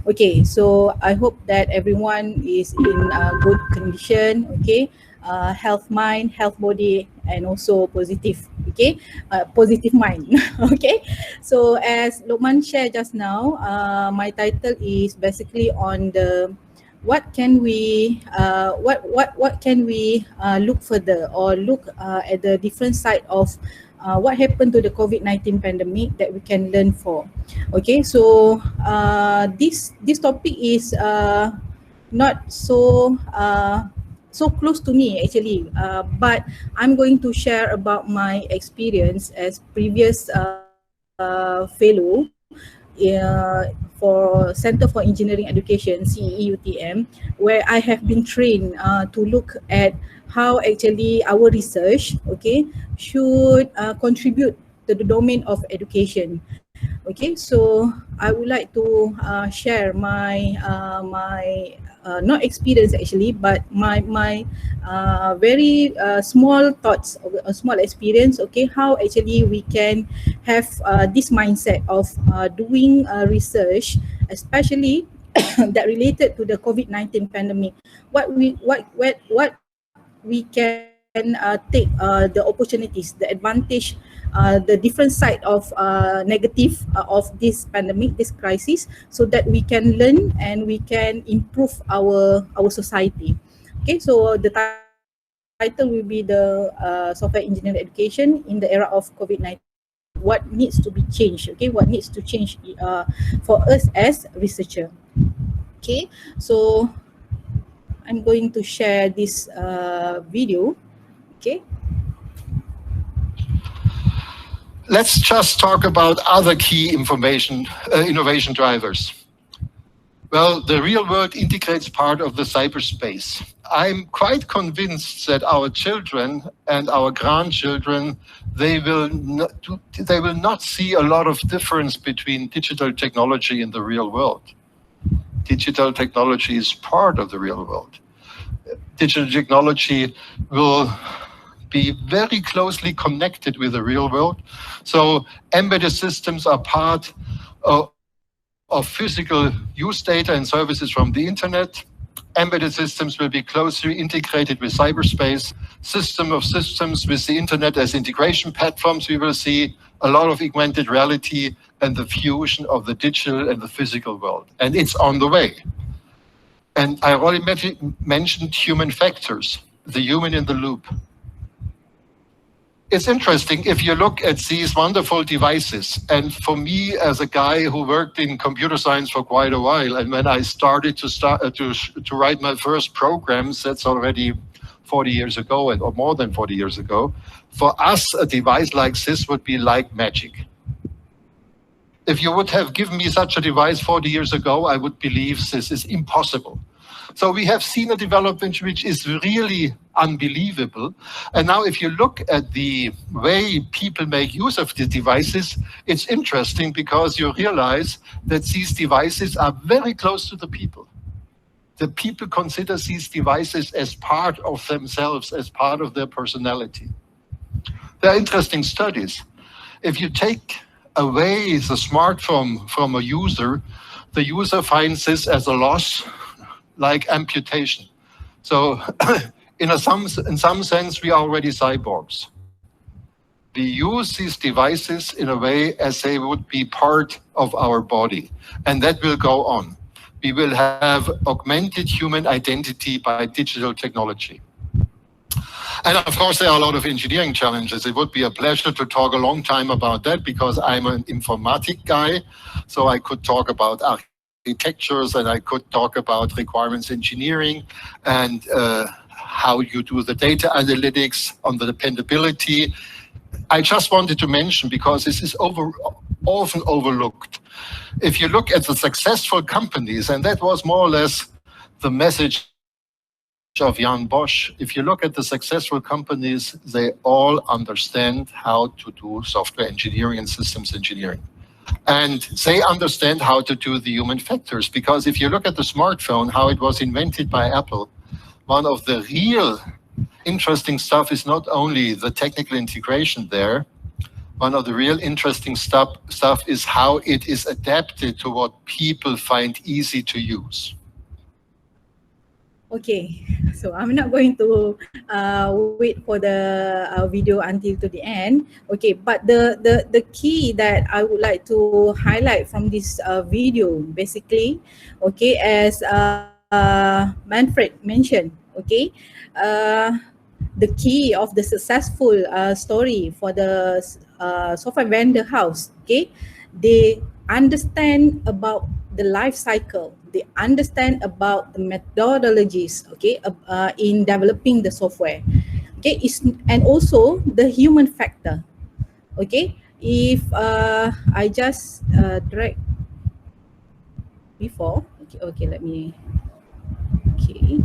Okay, so I hope that everyone is in good condition. Okay, health mind, health body, and also positive. Okay, positive mind. Okay, so as Lokman shared just now, my title is basically on the what can we look further or look at the different side of what happened to the COVID-19 pandemic that we can learn for. Okay, so this topic is not so close to me actually, but I'm going to share about my experience as previous fellow for Center for Engineering Education, CEUTM, where I have been trained to look at how actually our research, okay, should contribute to the domain of education. Okay, so I would like to share my not experience actually, but my very small thoughts, a small experience. Okay, how actually we can have this mindset of doing research, especially that related to the COVID-19 pandemic. What we can take the opportunities, the advantage, the different side of negative of this pandemic, this crisis, so that we can learn and we can improve our society. Okay, so the title will be the software engineering education in the era of COVID-19. What needs to be changed? Okay, what needs to change for us as researcher? Okay, so I'm going to share this video. Okay. Let's just talk about other key innovation drivers. Well, the real world integrates part of the cyberspace. I'm quite convinced that our children and our grandchildren, they will not see a lot of difference between digital technology and the real world. Digital technology is part of the real world. Digital technology will be very closely connected with the real world. So embedded systems are part of physical use data and services from the internet. Embedded systems will be closely integrated with cyberspace. System of systems with the internet as integration platforms. We will see a lot of augmented reality and the fusion of the digital and the physical world. And it's on the way. And I already mentioned human factors, the human in the loop. It's interesting if you look at these wonderful devices. And for me, as a guy who worked in computer science for quite a while, and when I started to write my first programs, that's already 40 years ago, or more than 40 years ago. For us, a device like this would be like magic. If you would have given me such a device 40 years ago, I would believe this is impossible. So we have seen a development which is really unbelievable. And now if you look at the way people make use of the devices, it's interesting because you realize that these devices are very close to the people. The people consider these devices as part of themselves, as part of their personality. There are interesting studies. If you take away the smartphone from a user, the user finds this as a loss, like amputation. So in some sense, we are already cyborgs. We use these devices in a way as they would be part of our body, and that will go on. We will have augmented human identity by digital technology. And of course, there are a lot of engineering challenges. It would be a pleasure to talk a long time about that because I'm an informatic guy, so I could talk about architectures and I could talk about requirements engineering and how you do the data analytics on the dependability. I just wanted to mention, because this is often overlooked. If you look at the successful companies, and that was more or less the message of Jan Bosch, if you look at the successful companies, they all understand how to do software engineering and systems engineering. And they understand how to do the human factors, because if you look at the smartphone, how it was invented by Apple, one of the real interesting stuff is not only the technical integration there, one of the real interesting stuff is how it is adapted to what people find easy to use. Okay, so I'm not going to wait for the video until to the end. Okay, but the key that I would like to highlight from this video, basically, okay, as Manfred mentioned, okay, uh, the key of the successful story for the software vendor house, okay, they understand about the life cycle, they understand about the methodologies, okay, in developing the software, okay, and also the human factor, okay. If I just drag before, okay, let me, okay.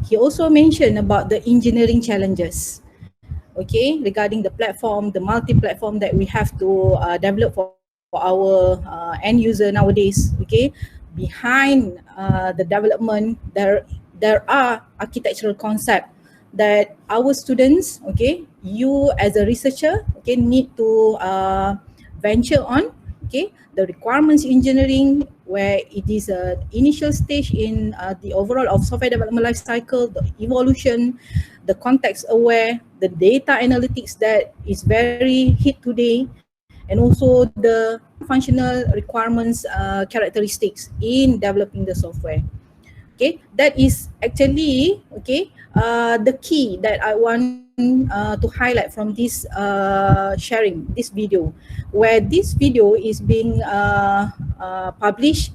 He also mentioned about the engineering challenges, okay, regarding the platform, the multi-platform that we have to develop for our end user nowadays, okay. Behind the development, there are architectural concept that our students, okay, you as a researcher, okay, need to venture on, okay. The requirements engineering, where it is a initial stage in the overall of software development life cycle, the evolution, the context aware, the data analytics that is very hit today, and also the non-functional requirements characteristics in developing the software. Okay, that is actually, okay, the key that I want to highlight from this sharing this video, where this video is being published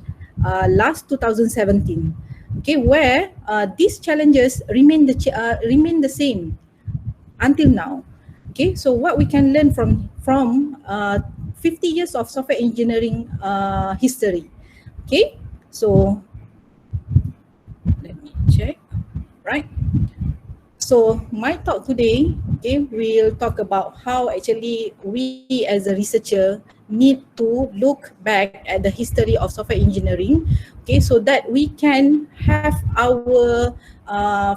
last 2017, okay, where these challenges remain the same until now. Okay, so what we can learn from 50 years of software engineering history. Okay, so let me check. Right. So my talk today, okay, we'll talk about how actually we as a researcher need to look back at the history of software engineering, okay, so that we can have our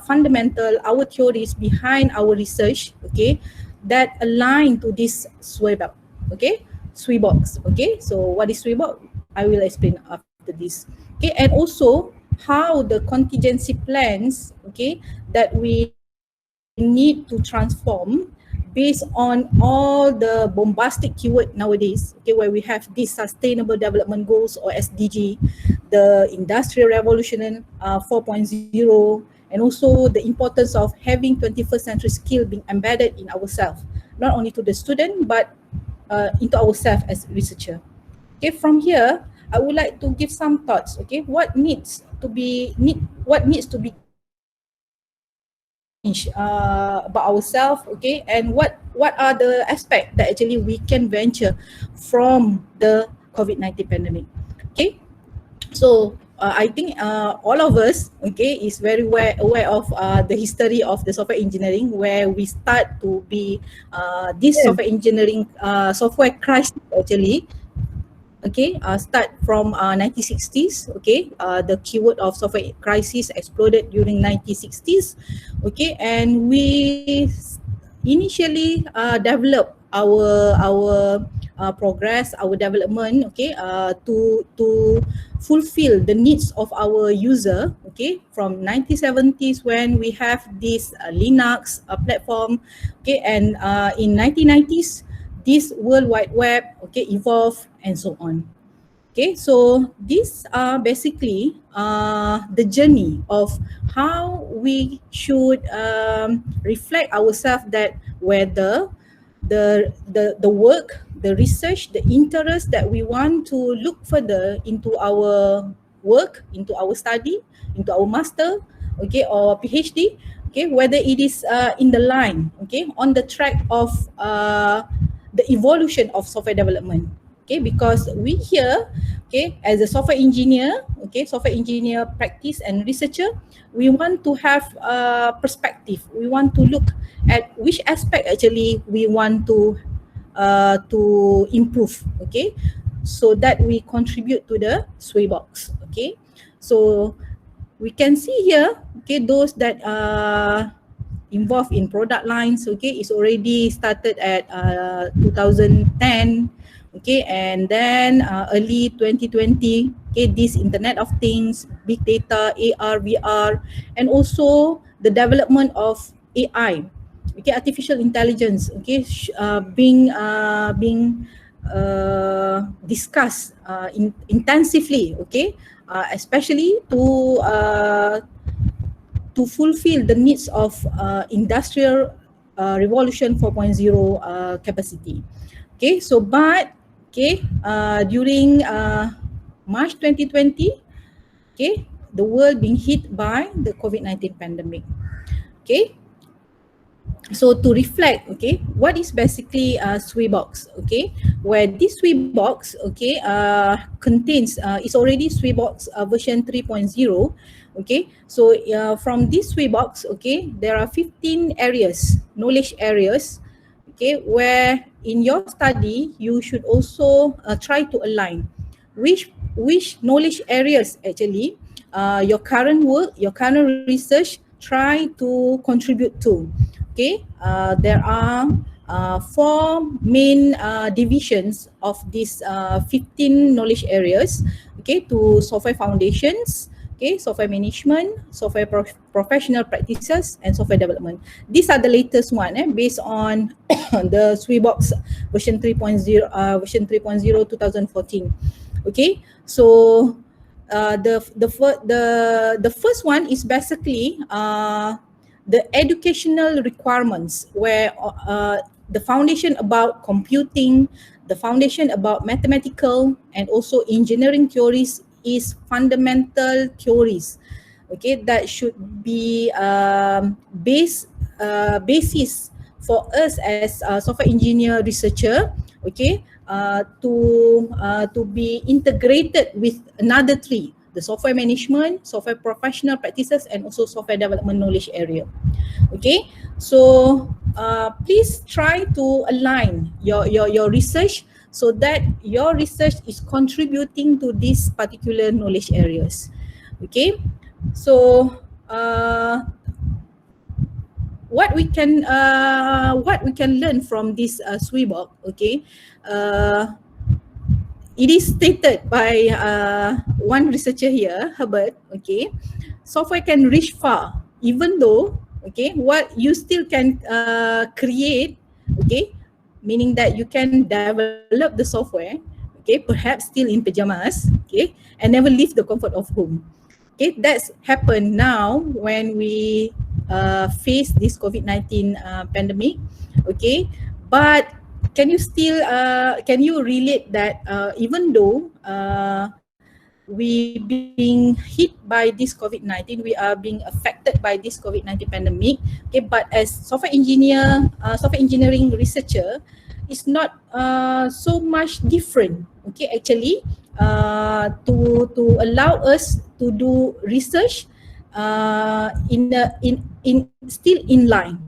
fundamental, our theories behind our research, okay, that align to this SWOBOX, okay, SWOBOX, okay. So what is SWOBOX? I will explain after this, okay, and also how the contingency plans, okay, that we need to transform based on all the bombastic keyword nowadays, okay, where we have this Sustainable Development Goals or SDG, the Industrial Revolution 4.0, and also the importance of having 21st century skill being embedded in ourselves, not only to the student, but into ourselves as researcher. Okay, from here, I would like to give some thoughts. Okay, what needs to be changed about ourselves. Okay, and what are the aspects that actually we can venture from the COVID-19 pandemic. Okay, so I think all of us, okay, is very aware of the history of the software engineering, where we start to be this software engineering software crisis actually. Okay, start from 1960s. Okay, the keyword of software crisis exploded during 1960s. Okay, and we initially develop our progress, our development, okay, to fulfill the needs of our user, okay, from 1970s when we have this Linux platform, okay, and in 1990s this World Wide Web, okay, evolved and so on. Okay, so these are basically the journey of how we should reflect ourselves, that whether the work, the research, the interest that we want to look further into our work, into our study, into our master, okay, or PhD, okay, whether it is in the line, okay, on the track of the evolution of software development. Okay, because we here, okay, as a software engineer, okay, software engineer practice and researcher, we want to have a perspective. We want to look at which aspect actually we want to improve, okay, so that we contribute to the SWOBOX. Okay, so we can see here, okay, those that involved in product lines, okay, it's already started at 2010, okay, and then early 2020, okay, this Internet of Things, big data, AR, VR, and also the development of AI, okay, artificial intelligence, okay, being discussed intensively, okay, especially to fulfill the needs of industrial revolution 4.0 capacity. Okay, so but okay, during March 2020, okay, the world being hit by the COVID-19 pandemic. Okay, so to reflect, okay, what is basically Swibox, okay, where this Swibox, okay, contains, it's already Swibox version 3.0, okay, so from this Swibox, okay, there are 15 areas, knowledge areas, okay, where in your study you should also try to align which knowledge areas actually your current work, your current research try to contribute to. Okay, there are four main divisions of these 15 knowledge areas, okay, to software foundations, okay, software management, software professional practices, and software development. These are the latest one, based on the Swibox version 3.0, version 3.0 2014. Okay, so the first one is basically the educational requirements, where the foundation about computing, the foundation about mathematical and also engineering theories is fundamental theories. Okay, that should be basis for us as a software engineer researcher. Okay, to be integrated with another three: the software management, software professional practices, and also software development knowledge area. Okay, so please try to align your research so that your research is contributing to these particular knowledge areas. Okay, so what we can learn from this Swibox, okay, it is stated by one researcher here, Ahmed, okay, software can reach far, even though, okay, what you still can create, okay, meaning that you can develop the software, okay, perhaps still in pajamas, okay, and never leave the comfort of home. Okay, that's happened now when we face this COVID-19 pandemic, okay, but can you still can you relate that even though we being hit by this COVID-19, we are being affected by this COVID-19 pandemic, okay, but as software engineer, software engineering researcher, it's not so much different, okay, actually, to allow us to do research in still in line,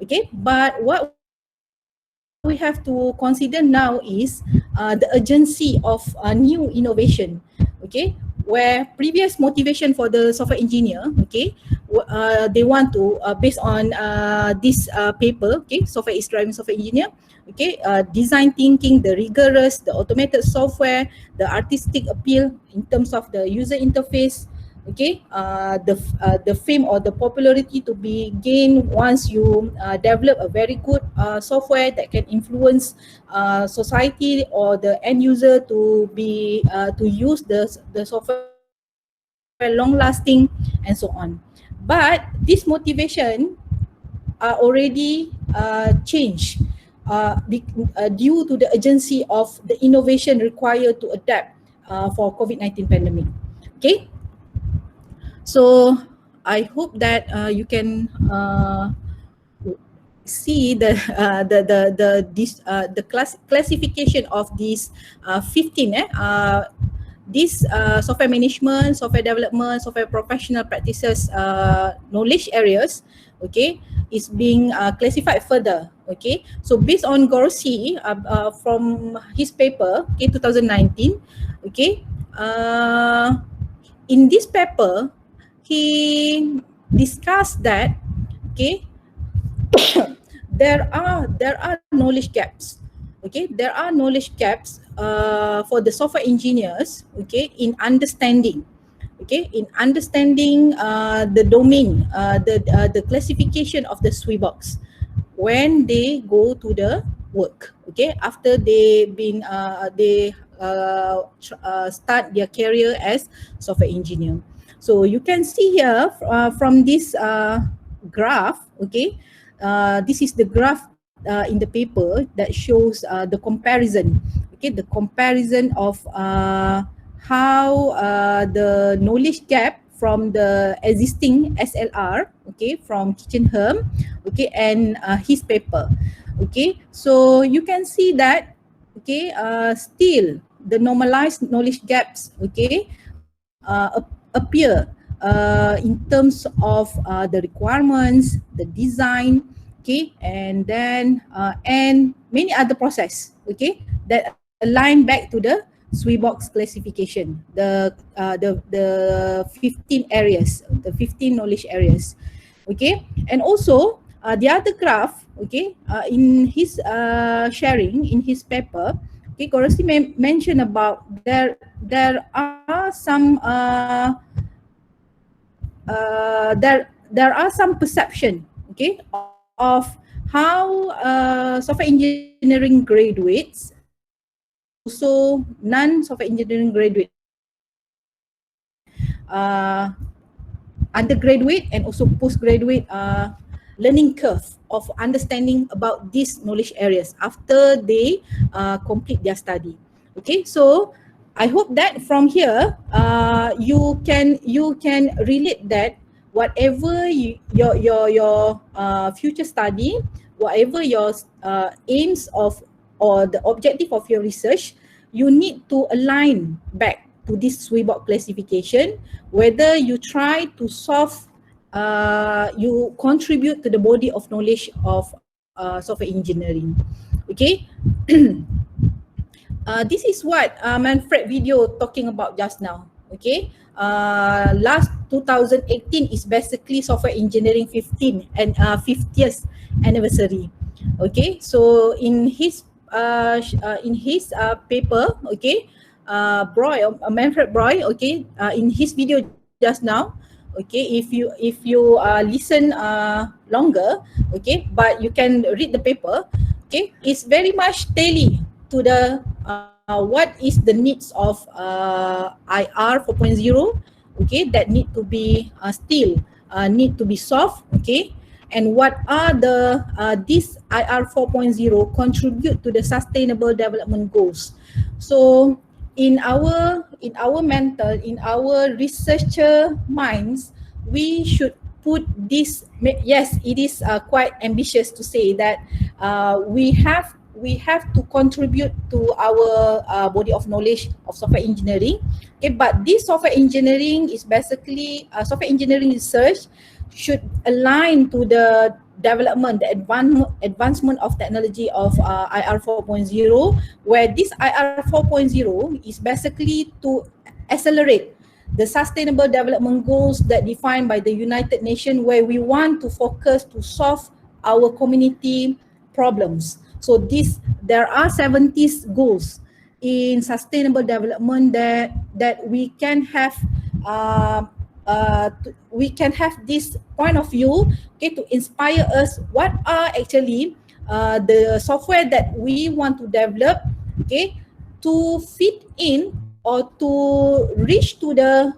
okay, but what we have to consider now is the urgency of new innovation, okay, where previous motivation for the software engineer, okay, they want to based on this paper, okay, software is driving software engineer, okay, design thinking, the rigorous, the automated software, the artistic appeal in terms of the user interface, okay, the fame or the popularity to be gained once you develop a very good software that can influence society or the end user to be to use the software long lasting and so on. But this motivation are already changed due to the urgency of the innovation required to adapt for COVID-19 pandemic. Okay, so I hope that you can see the classification of these 15 this software management, software development, software professional practices knowledge areas, okay, is being classified further. Okay, so based on Gorsi from his paper, okay, 2019, okay, in this paper he discussed that, okay, there are knowledge gaps. Okay, there are knowledge gaps for the software engineers. Okay, in understanding. Okay, in understanding the domain, the classification of the SWIBOX when they go to the work. Okay, after they start their career as software engineer. So you can see here from this graph. Okay, this is the graph in the paper that shows the comparison. Okay, the comparison of how the knowledge gap from the existing SLR, okay, from Kitchen Herm, okay, and his paper. Okay, so you can see that, okay, still the normalized knowledge gaps, okay, appear in terms of the requirements, the design, okay, and then and many other process, okay, that align back to the SWIBOX classification, the 15 areas, the 15 knowledge areas, okay, and also the other graph, okay, in his sharing in his paper, okay, Korosi mentioned about there are some there are some perception, okay, of how software engineering graduates and also non-software engineering graduate, undergraduate and also postgraduate learning curve of understanding about these knowledge areas after they complete their study. Okay, so I hope that from here you can relate that whatever your future study, whatever your aims of or the objective of your research, you need to align back to this SWIBOX classification, whether you try to solve, you contribute to the body of knowledge of software engineering. Okay. This is what Manfred video talking about just now. Okay, last 2018 is basically software engineering 15 and 50th anniversary. Okay, so in his paper, okay, Manfred Broy, okay, in his video just now, okay, if you listen longer, okay, but you can read the paper, okay, it's very much tailored to the what is the needs of IR 4.0, okay, that need to be still need to be solved, okay, and what are the this IR 4.0 contribute to the sustainable development goals. So in our mental, in our researcher minds, we should put this. Yes, it is quite ambitious to say that we have to contribute to our body of knowledge of software engineering. Okay, but this software engineering is basically software engineering research should align to the development, the advancement of technology of IR 4.0, where this IR 4.0 is basically to accelerate the sustainable development goals that defined by the United Nations, where we want to focus to solve our community problems. So there are 70 goals in sustainable development that we can have this point of view, okay, to inspire us what are actually the software that we want to develop, okay, to fit in or to reach to the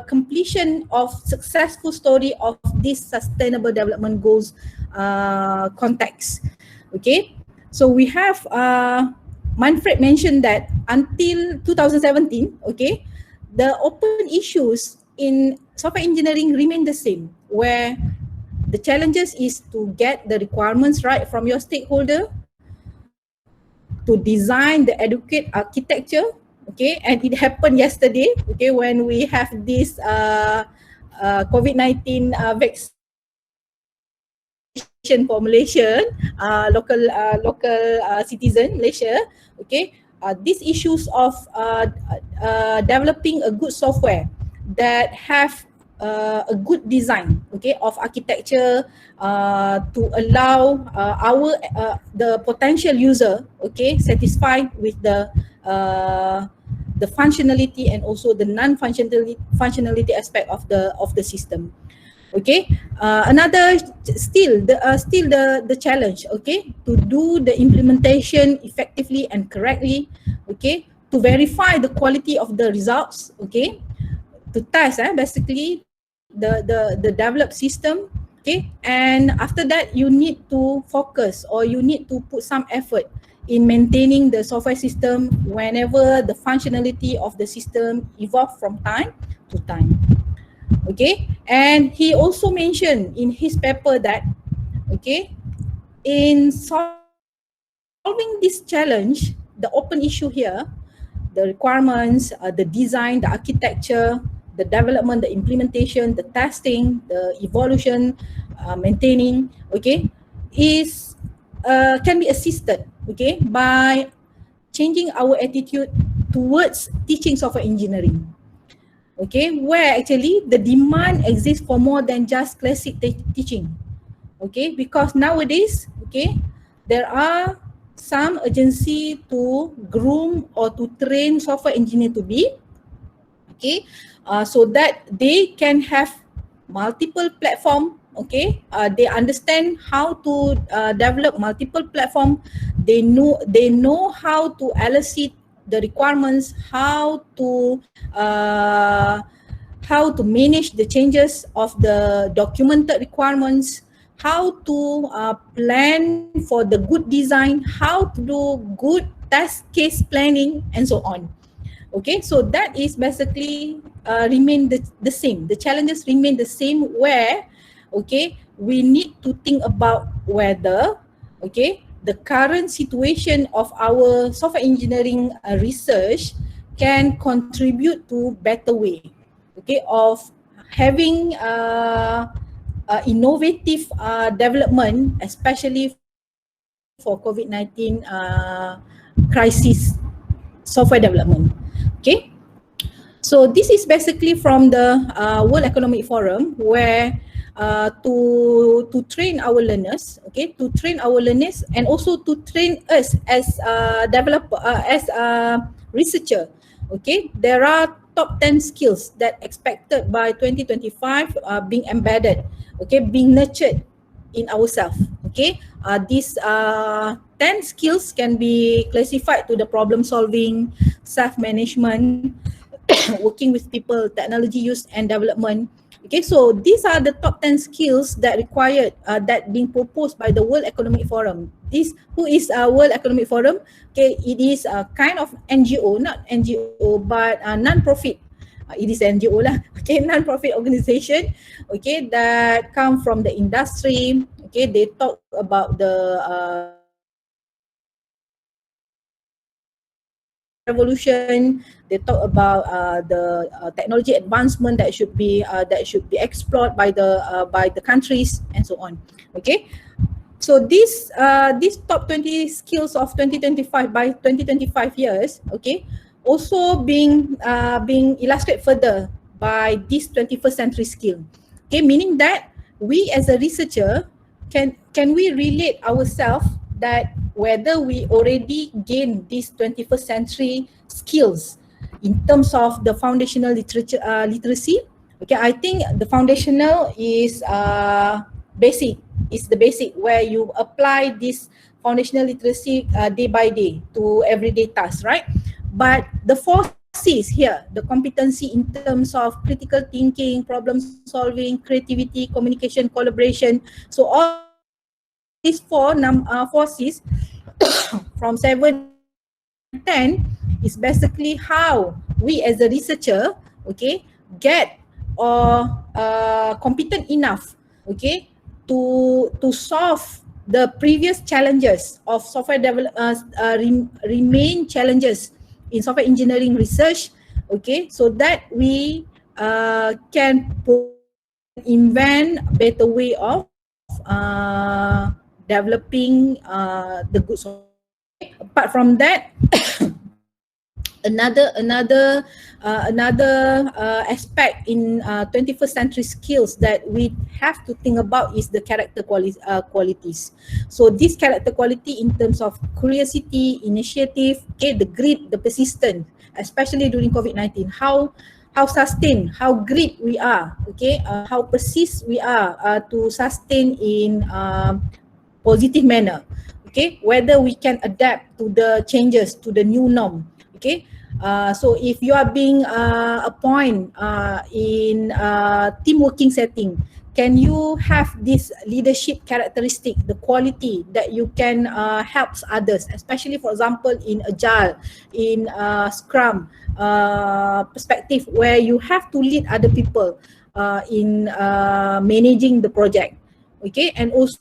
completion of successful story of this sustainable development goals context. Okay, so we have Manfred mentioned that until 2017, okay, the open issues in software engineering remain the same, where the challenges is to get the requirements right from your stakeholder, to design the adequate architecture, okay, and it happened yesterday, okay, when we have this COVID-19 vaccine for Malaysia, local citizen Malaysia, okay, these issues of developing a good software that have a good design, okay, of architecture to allow the potential user, okay, satisfied with the functionality and also the non-functionality aspect of the system. Okay, another still the challenge, okay, to do the implementation effectively and correctly, okay, to verify the quality of the results, okay, to test basically the developed system, okay, and after that you need to focus or you need to put some effort in maintaining the software system whenever the functionality of the system evolve from time to time. Okay, and he also mentioned in his paper that, okay, in solving this challenge, the open issue here, the requirements, the design, the architecture, the development, the implementation, the testing, the evolution, maintaining, okay, is can be assisted, okay, by changing our attitude towards teaching software engineering. Okay, where actually the demand exists for more than just classic teaching. Okay, because nowadays, okay, there are some urgency to groom or to train software engineer to be, okay, so that they can have multiple platform, okay, they understand how to develop multiple platform, they know how to elicit the requirements, uh, how to manage the changes of the documented requirements, how to plan for the good design, how to do good test case planning, and so on. Okay, so that is basically remain the same. The challenges remain the same where, okay, we need to think about whether, okay, the current situation of our software engineering research can contribute to better way, okay, of having innovative development, especially for COVID-19 crisis software development. Okay, so this is basically from the World Economic Forum, where to train our learners, okay, to train our learners and also to train us as developer, as a researcher. Okay, there are top 10 skills that expected by 2025 being embedded, okay, being nurtured in ourselves. Okay, these 10 skills can be classified to the problem solving, self-management, working with people, technology use and development. Okay, so these are the top 10 skills that required, that being proposed by the World Economic Forum. This, who is World Economic Forum? Okay, it is a kind of NGO, not NGO, but non-profit. It is NGO lah. Okay, non-profit organization. Okay, that come from the industry. Okay, they talk about the revolution. They talk about the technology advancement that should be explored by the countries and so on. Okay, so these top 20 skills of 2025 by 2025 years, okay, also being illustrated further by this 21st century skill. Okay, meaning that we as a researcher can we relate ourselves that whether we already gain these 21st century skills in terms of the foundational literacy. Okay, I think the foundational is basic, is the basic where you apply this foundational literacy day by day to everyday tasks, right? But the four C's here, the competency in terms of critical thinking, problem solving, creativity, communication, collaboration. So all these four C's from 7, 8, 9, 10 is basically how we as a researcher, okay, get or competent enough, okay, to solve the previous challenges of software development, remain challenges in software engineering research, okay, so that we can invent a better way of developing the good software. Apart from that, Another aspect in 21st century skills that we have to think about is the qualities. So this character quality in terms of curiosity, initiative, okay, the grit, the persistence, especially during COVID-19, how sustain, how grit we are, okay, how persist we are to sustain in positive manner, okay, whether we can adapt to the changes, to the new norm, okay. So if you are being appointed in team working setting, can you have this leadership characteristic, the quality that you can help others, especially for example in agile, in scrum perspective, where you have to lead other people in managing the project, okay, and also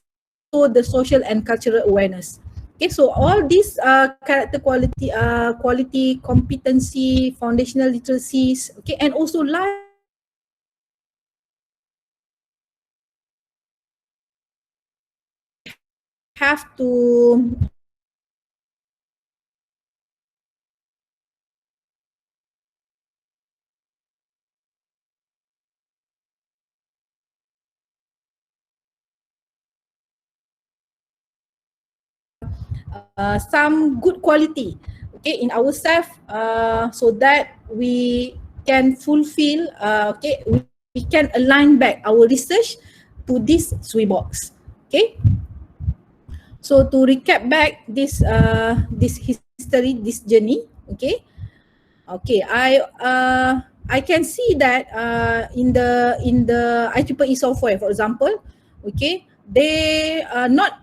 the social and cultural awareness. Okay, so all these character quality, competency, foundational literacies, okay, and also life skills we have to some good quality, okay, in ourselves, so that we can fulfill, okay, we can align back our research to this sweet box, okay. So to recap back this history, this journey, okay. Okay, I can see that in the IEEE software, for example, okay, they are not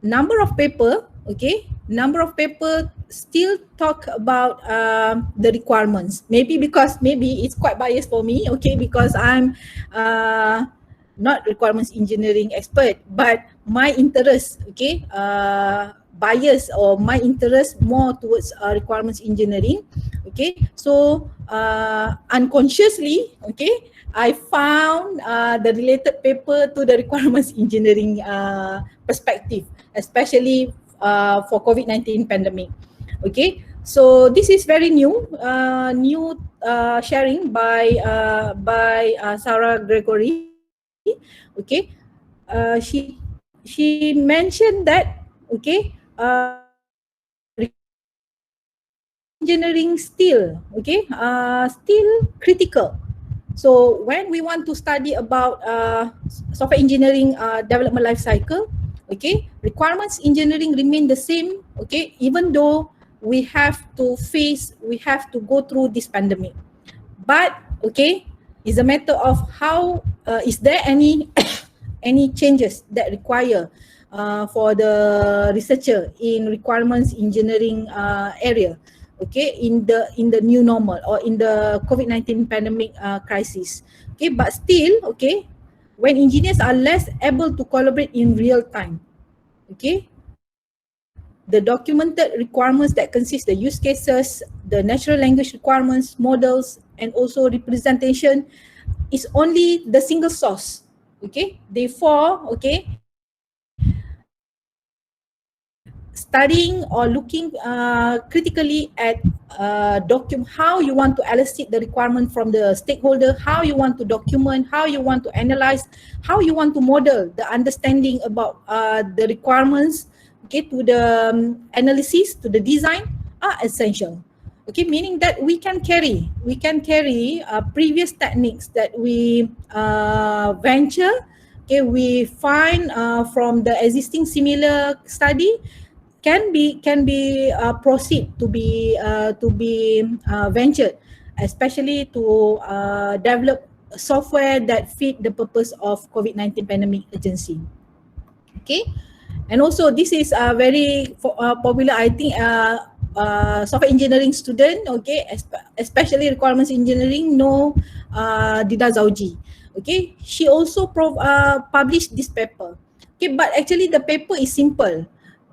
number of paper, okay, number of paper still talk about the requirements. Maybe because maybe it's quite biased for me, okay, because I'm not requirements engineering expert, but my interest, okay, bias, or my interest more towards requirements engineering, okay. So unconsciously, okay, I found the related paper to the requirements engineering perspective, especially for COVID-19 pandemic. Okay, so this is very new sharing by Sarah Gregory. Okay, she mentioned that, okay, engineering still, okay, still critical. So when we want to study about software engineering development life cycle, okay, requirements engineering remain the same, okay, even though we have to go through this pandemic. But okay, it's a matter of how is there any any changes that require for the researcher in requirements engineering area, okay, in the new normal or in the COVID-19 pandemic crisis. Okay, but still, okay, when engineers are less able to collaborate in real time, okay, the documented requirements that consist the use cases, the natural language requirements, models, and also representation is only the single source, okay. Therefore, okay, studying or looking critically at how you want to elicit the requirement from the stakeholder, how you want to document, how you want to analyze, how you want to model the understanding about the requirements, okay, to the analysis, to the design, are essential. Okay, meaning that we can carry previous techniques that we venture, okay, we find from the existing similar study, can be proceed to be ventured, especially to develop software that fit the purpose of COVID-19 pandemic urgency. Okay, and also this is very popular, I think, software engineering student, okay, especially requirements engineering, know Dida Zauji. Okay, she also published this paper. Okay, but actually the paper is simple.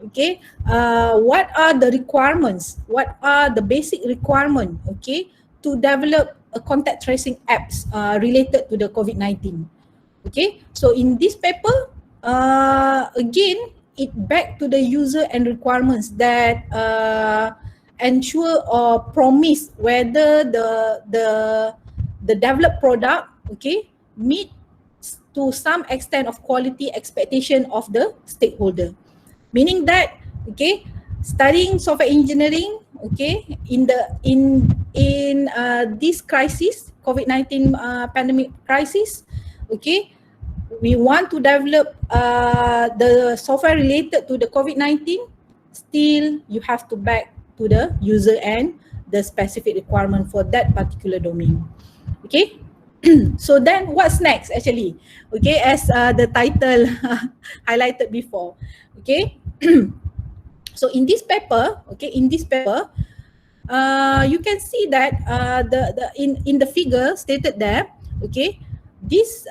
Okay, what are the requirements, what are the basic requirement, okay, to develop a contact tracing apps related to the COVID-19. Okay, so in this paper, again, it back to the user and requirements that ensure or promise whether the developed product, okay, meet to some extent of quality expectation of the stakeholder. Meaning that, okay, studying software engineering, okay, in this crisis, COVID-19 pandemic crisis, okay, we want to develop the software related to the COVID-19, still you have to back to the user and the specific requirement for that particular domain. Okay. So then what's next actually? Okay, as the title highlighted before. Okay. So in this paper, you can see that in the figure stated there, okay, this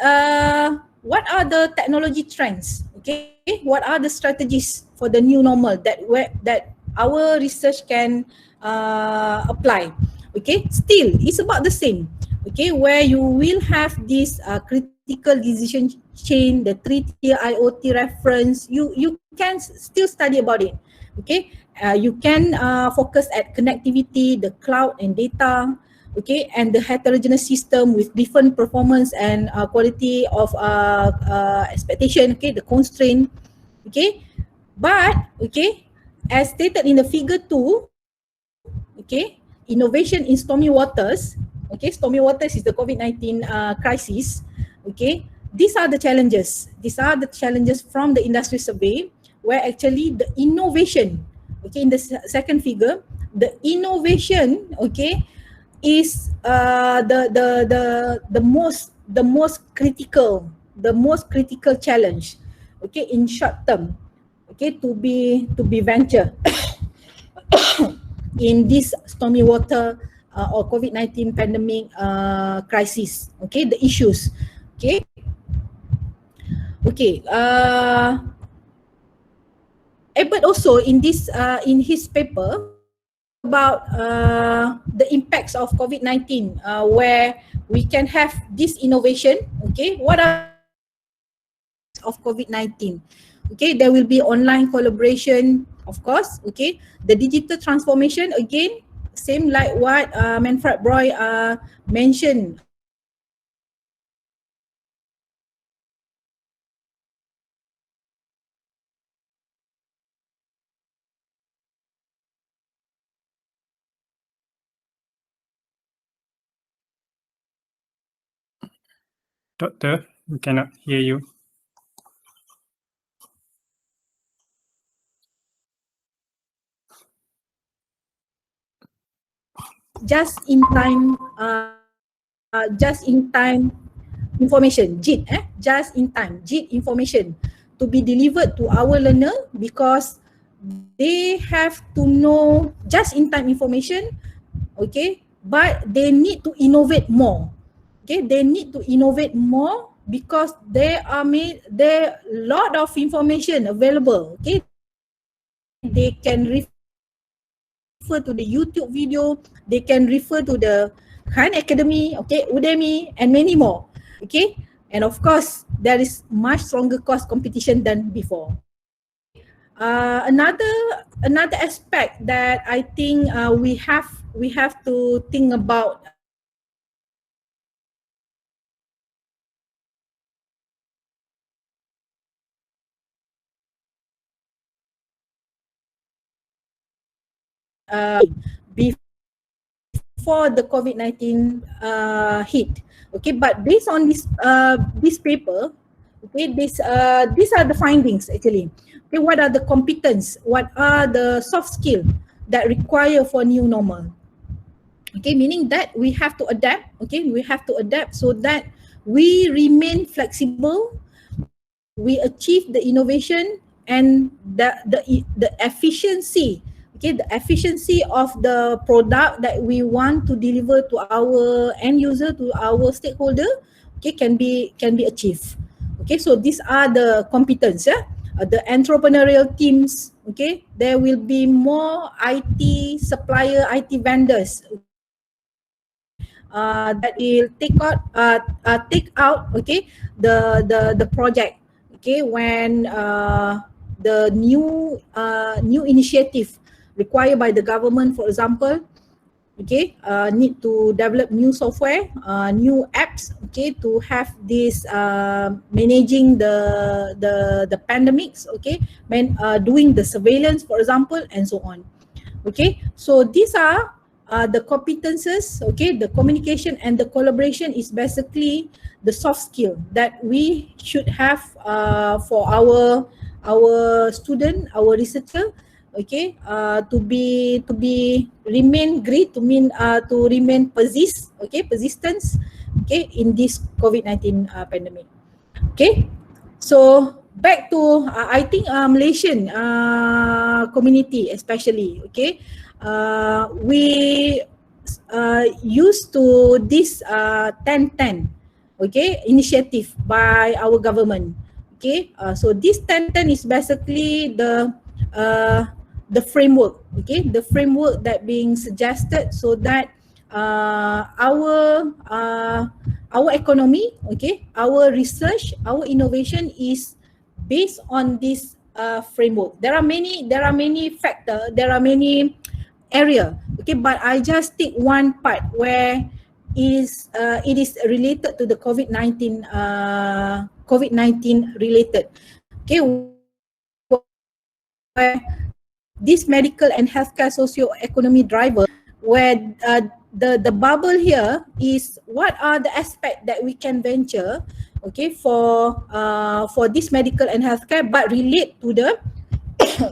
what are the technology trends? Okay, what are the strategies for the new normal that our research can apply? Okay, still it's about the same. Okay, where you will have this critical decision chain, the 3-tier IoT reference. You can still study about it. Okay, you can focus at connectivity, the cloud and data, okay, and the heterogeneous system with different performance and quality of expectation, okay, the constraint, okay. But, okay, as stated in the figure 2, okay, innovation in stormy waters, okay, stormy waters is the COVID-19 crisis, okay. These are the challenges. These are the challenges from the industry survey, where actually the innovation, okay, in the second figure, the innovation, okay, is the most critical challenge, okay, in short term, okay, to be venture in this stormy water or COVID-19 pandemic crisis, okay, the issues, okay. Okay, Ahmed also in his paper talk about the impacts of COVID-19, where we can have this innovation. Okay, what are of COVID-19? Okay, there will be online collaboration, of course. Okay, the digital transformation, again, same like what Manfred Broy mentioned. Doctor, we cannot hear you. Just in time information, JIT, just in time JIT information to be delivered to our learner, because they have to know just in time information, okay, but they need to innovate more. Okay, they need to innovate more because there are lot of information available. Okay, they can refer to the YouTube video, they can refer to the Khan Academy, okay, Udemy, and many more. Okay, and of course there is much stronger cost competition than before. Another aspect that I think we have to think about before the COVID-19 hit. Okay, but based on this paper, okay, these are the findings actually. Okay, what are the competence? What are the soft skills that require for new normal? Okay, meaning that we have to adapt. Okay, we have to adapt so that we remain flexible, we achieve the innovation and the efficiency. Okay, the efficiency of the product that we want to deliver to our end user, to our stakeholder, okay, can be achieved. Okay, so these are the competence, the entrepreneurial teams. Okay, there will be more IT supplier, IT vendors that will take out okay the project, okay, when the new initiative required by the government, for example, okay, need to develop new software, new apps, okay, to have this managing the pandemics, okay, doing the surveillance, for example, and so on. Okay, so these are the competences, okay, the communication and the collaboration is basically the soft skill that we should have for our student, our researcher, okay, to be remain great, to remain persistence, okay, in this COVID-19 pandemic. Okay, so back to I think Malaysian community especially, okay, we used to this 10-10, okay, initiative by our government. Okay, so this 10-10 is basically the framework, okay, the framework that being suggested so that our economy, okay, our research, our innovation is based on this framework. There are many factors, there are many area, okay, but I just take one part where it is related to the COVID-19 related, okay, where this medical and healthcare socio-economy driver, where the bubble here is what are the aspects that we can venture, okay, for this medical and healthcare but relate to the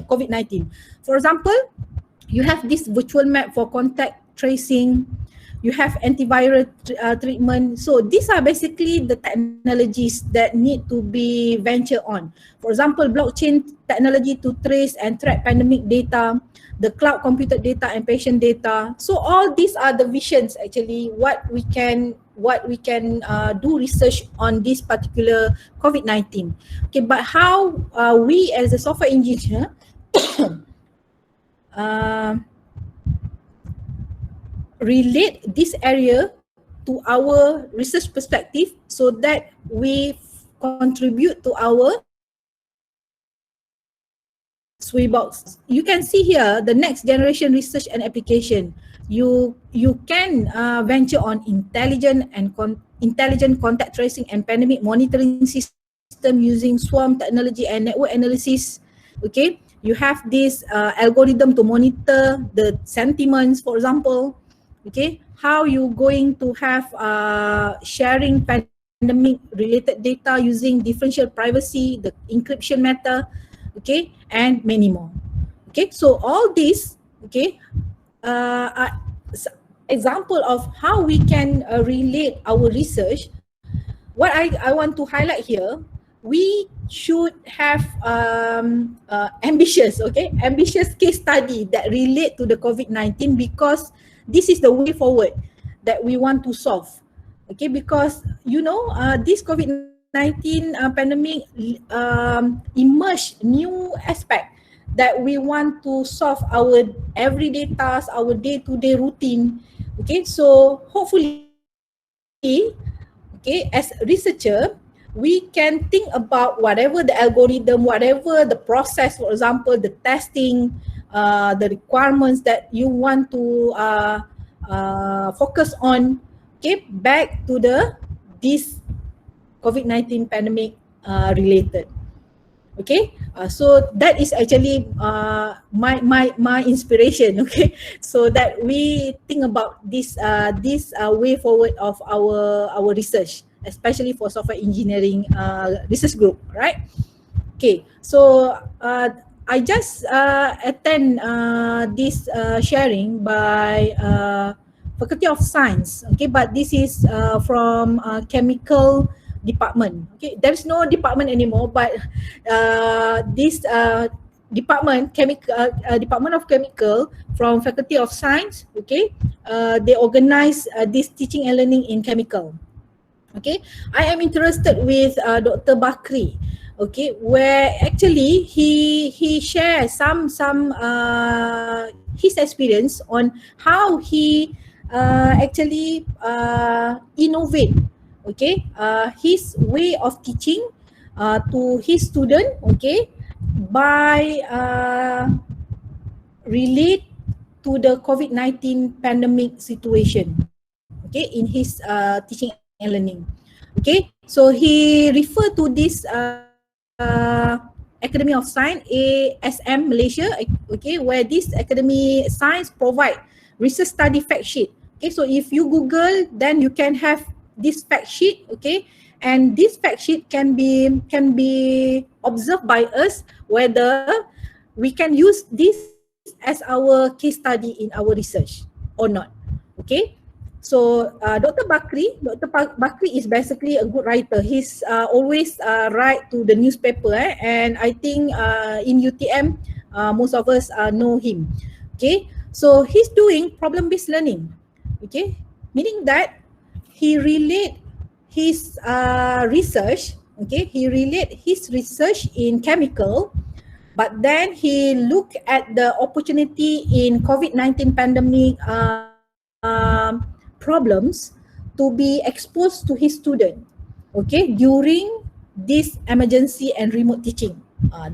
COVID-19. For example, you have this virtual map for contact tracing, you have antiviral treatment. So these are basically the technologies that need to be ventured on. For example, blockchain technology to trace and track pandemic data, the cloud computed data and patient data. So all these are the visions actually what we can do research on this particular COVID-19. Okay, but how we as a software engineer relate this area to our research perspective so that we contribute to our sway box. You can see here the next generation research and application. You can venture on intelligent contact tracing and pandemic monitoring system using swarm technology and network analysis. Okay, you have this algorithm to monitor the sentiments, for example. Okay, how you going to have sharing pandemic related data using differential privacy, the encryption method, okay, and many more. Okay, so all these, okay, are example of how we can relate our research. What I want to highlight here, we should have ambitious case study that relate to the COVID-19, because this is the way forward that we want to solve. Okay, because you know this COVID-19 pandemic emerged new aspect that we want to solve our everyday tasks, our day-to-day routine. Okay, so hopefully, okay, as a researcher, we can think about whatever the algorithm, whatever the process, for example, the testing, the requirements that you want to focus on, okay, back to this COVID-19 pandemic related. Okay, so that is actually my inspiration. Okay, so that we think about this way forward of our research, especially for software engineering research group, right? Okay, so I just attend this sharing by Faculty of Science, okay, but this is from chemical department. Okay, there is no department anymore, but this department of chemical from Faculty of Science, okay, they organize this teaching and learning in chemical. Okay, I am interested with Dr. Bakri, okay, where actually he shares some his experience on how he actually innovate, okay, his way of teaching to his student, okay, by relate to the COVID-19 pandemic situation, okay, in his teaching and learning. Okay, so he referred to this Academy of Science, ASM Malaysia, okay, where this Academy Science provide research study fact sheet. Okay, so if you Google, then you can have this fact sheet, okay, and this fact sheet can be observed by us whether we can use this as our case study in our research or not. Okay, so Dr. Bakri is basically a good writer. He's always write to the newspaper, and I think in UTM most of us know him. Okay, so he's doing problem-based learning. Okay, meaning that he relate his research. Okay, he relate his research in chemical, but then he look at the opportunity in COVID-19 pandemic problems to be exposed to his student, okay, during this emergency and remote teaching.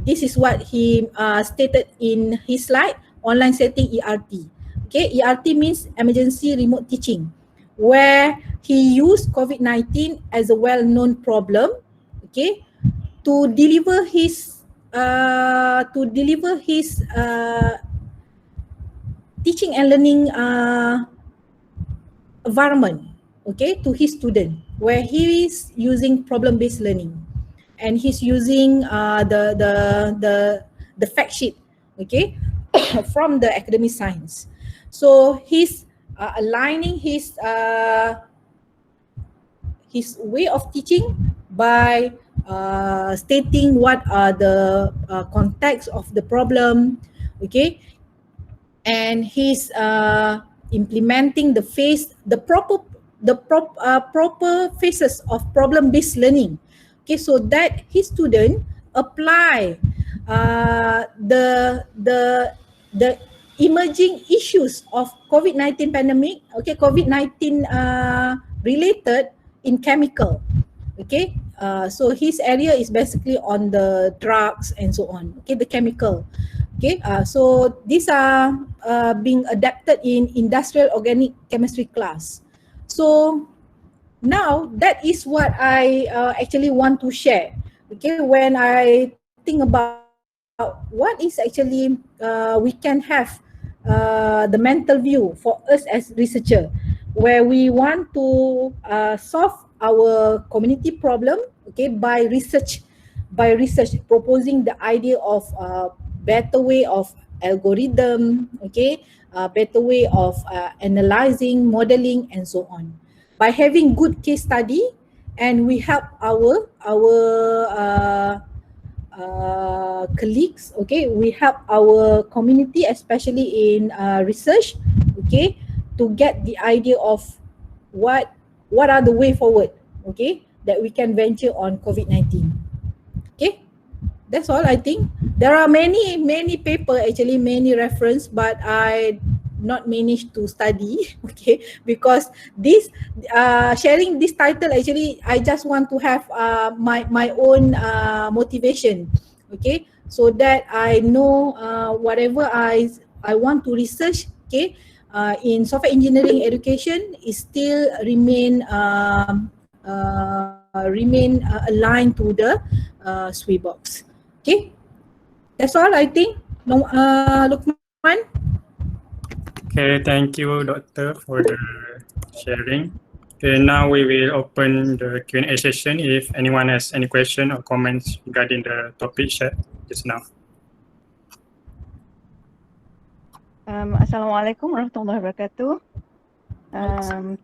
This is what he stated in his slide, online setting ERT. Okay, ERT means emergency remote teaching, where he used COVID-19 as a well-known problem, okay, to deliver his teaching and learning environment, okay, to his student, where he is using problem-based learning, and he's using the fact sheet, okay, from the academic science. So he's aligning his way of teaching by stating what are the context of the problem, okay, and he's implementing proper phases of problem-based learning, okay, so that his student apply the emerging issues of COVID-19 pandemic, okay, COVID-19 related in chemical, okay. So his area is basically on the drugs and so on, okay, the chemical. Okay, so these are being adapted in industrial organic chemistry class. So now that is what I actually want to share. Okay, when I think about what is actually we can have the mental view for us as researcher, where we want to solve our community problem, okay, by research, proposing the idea of better way of algorithm, okay, better way of analyzing, modeling, and so on. By having good case study, and we help our colleagues, okay, we help our community, especially in research, okay, to get the idea of what are the way forward, okay, that we can venture on COVID-19. Okay, that's all I think. There are many paper, actually many reference, but I not managed to study, okay, because this sharing this title, actually I just want to have my own motivation, okay, so that I know whatever I want to research, okay, in software engineering education is still remain aligned to the SWE box. Okay, that's all I think. No, Lukman. Okay, thank you, Doctor, for the sharing. Okay, now we will open the Q&A session if anyone has any question or comments regarding the topic shared just now. Assalamualaikum warahmatullahi wabarakatuh.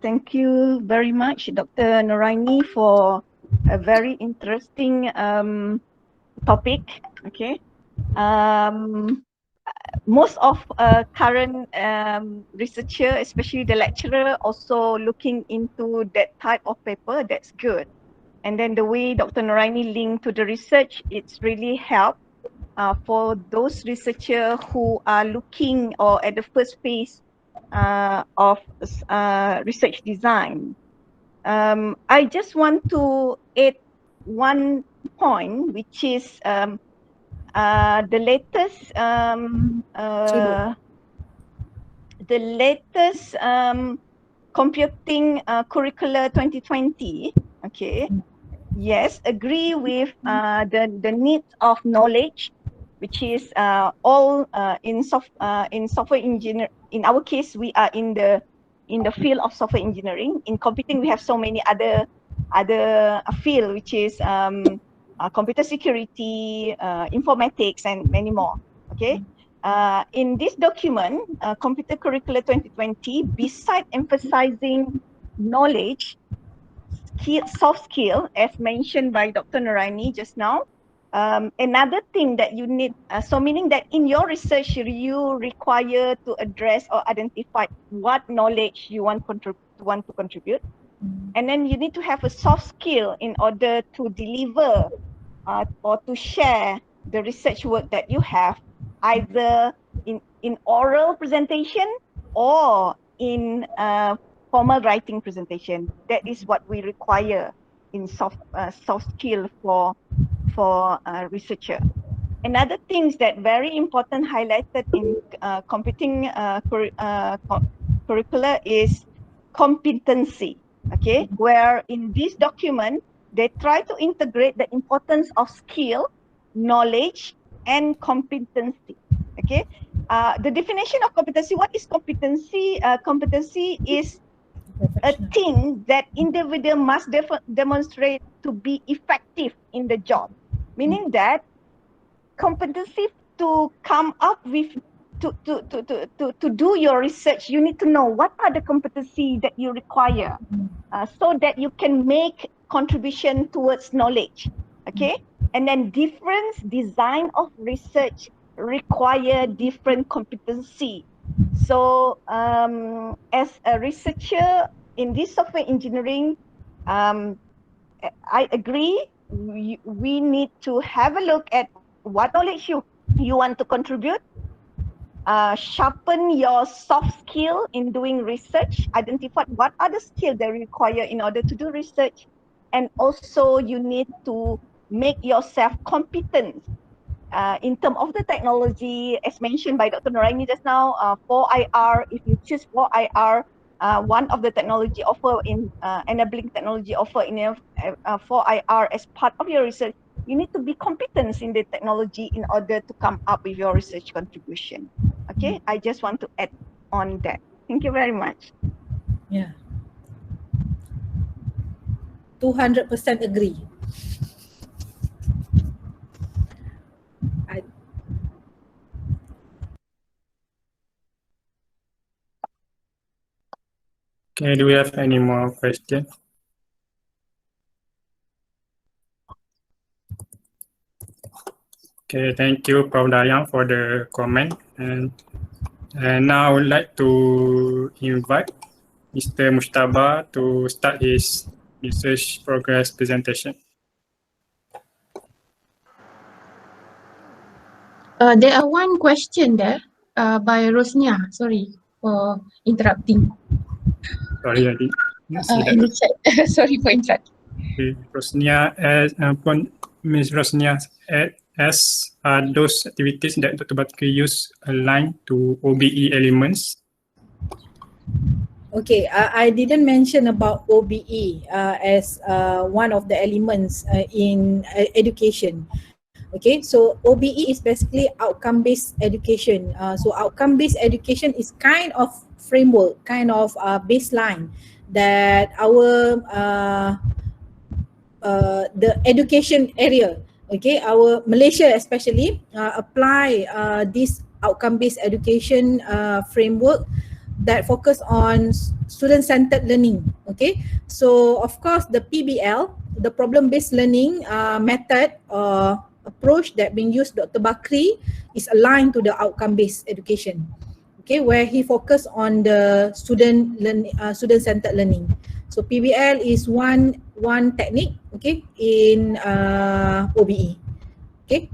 Thank you very much, Dr. Noraini, for a very interesting topic. Okay. Most of current researcher, especially the lecturer, also looking into that type of paper. That's good. And then the way Dr. Noraini linked to the research, it's really helped for those researchers who are looking or at the first phase of research design. I just want to add one point, which is the latest computing curricula 2020. Okay. Yes, agree with the needs of knowledge, which is all in software engineer. In our case, we are in the field of software engineering. In computing, we have so many other field, which is computer security, informatics, and many more. Okay. In this document, Computer Curricula 2020, beside emphasizing knowledge, soft skill, as mentioned by Dr. Noraini just now, another thing that you need, so meaning that in your research, you require to address or identify what knowledge you want to contribute. And then you need to have a soft skill in order to deliver or to share the research work that you have, either in oral presentation or in formal writing presentation. That is what we require in soft skill for researcher. Another things that very important highlighted in computing curricula is competency. Okay, where in this document they try to integrate the importance of skill, knowledge, and competency. Okay, the definition of competency. What is competency? Competency is a thing that individual must demonstrate to be effective in the job. Meaning that competency to come up with to do your research, you need to know what are the competency that you require so that you can make contribution towards knowledge. Okay, and then different design of research require different competency. So as a researcher in this software engineering, I agree, we need to have a look at what knowledge you want to contribute, sharpen your soft skill in doing research, identify what are the skills that require in order to do research, and also you need to make yourself competent in terms of the technology, as mentioned by Dr. Noraini just now, 4IR, if you choose 4IR, one of the technology offer in enabling technology offer in 4IR as part of your research, you need to be competent in the technology in order to come up with your research contribution. Okay, I just want to add on that. Thank you very much. Yeah. 200% agree. Okay, do we have any more questions? Okay, thank you, Prof. Dayang, for the comment. And now I would like to invite Mr. Mujtaba to start his research progress presentation. There are one question there by Rosnia. Sorry for interrupting. Sorry, I didn't see that. In the chat. Sorry for interrupting. Rosnia, Ms. Rosnia, as those activities that Dr. Bakri use aligned to OBE elements? Okay, I didn't mention about OBE as one of the elements in education. Okay, so OBE is basically outcome-based education. So outcome-based education is kind of framework, kind of baseline that our the education area, okay, our Malaysia especially apply this outcome-based education framework that focus on student-centered learning. Okay, so of course the PBL, the problem-based learning method approach that being used Dr. Bakri is aligned to the outcome-based education. Okay, where he focus on the student-centered learning. So PBL is one technique, okay, in OBE. Okay.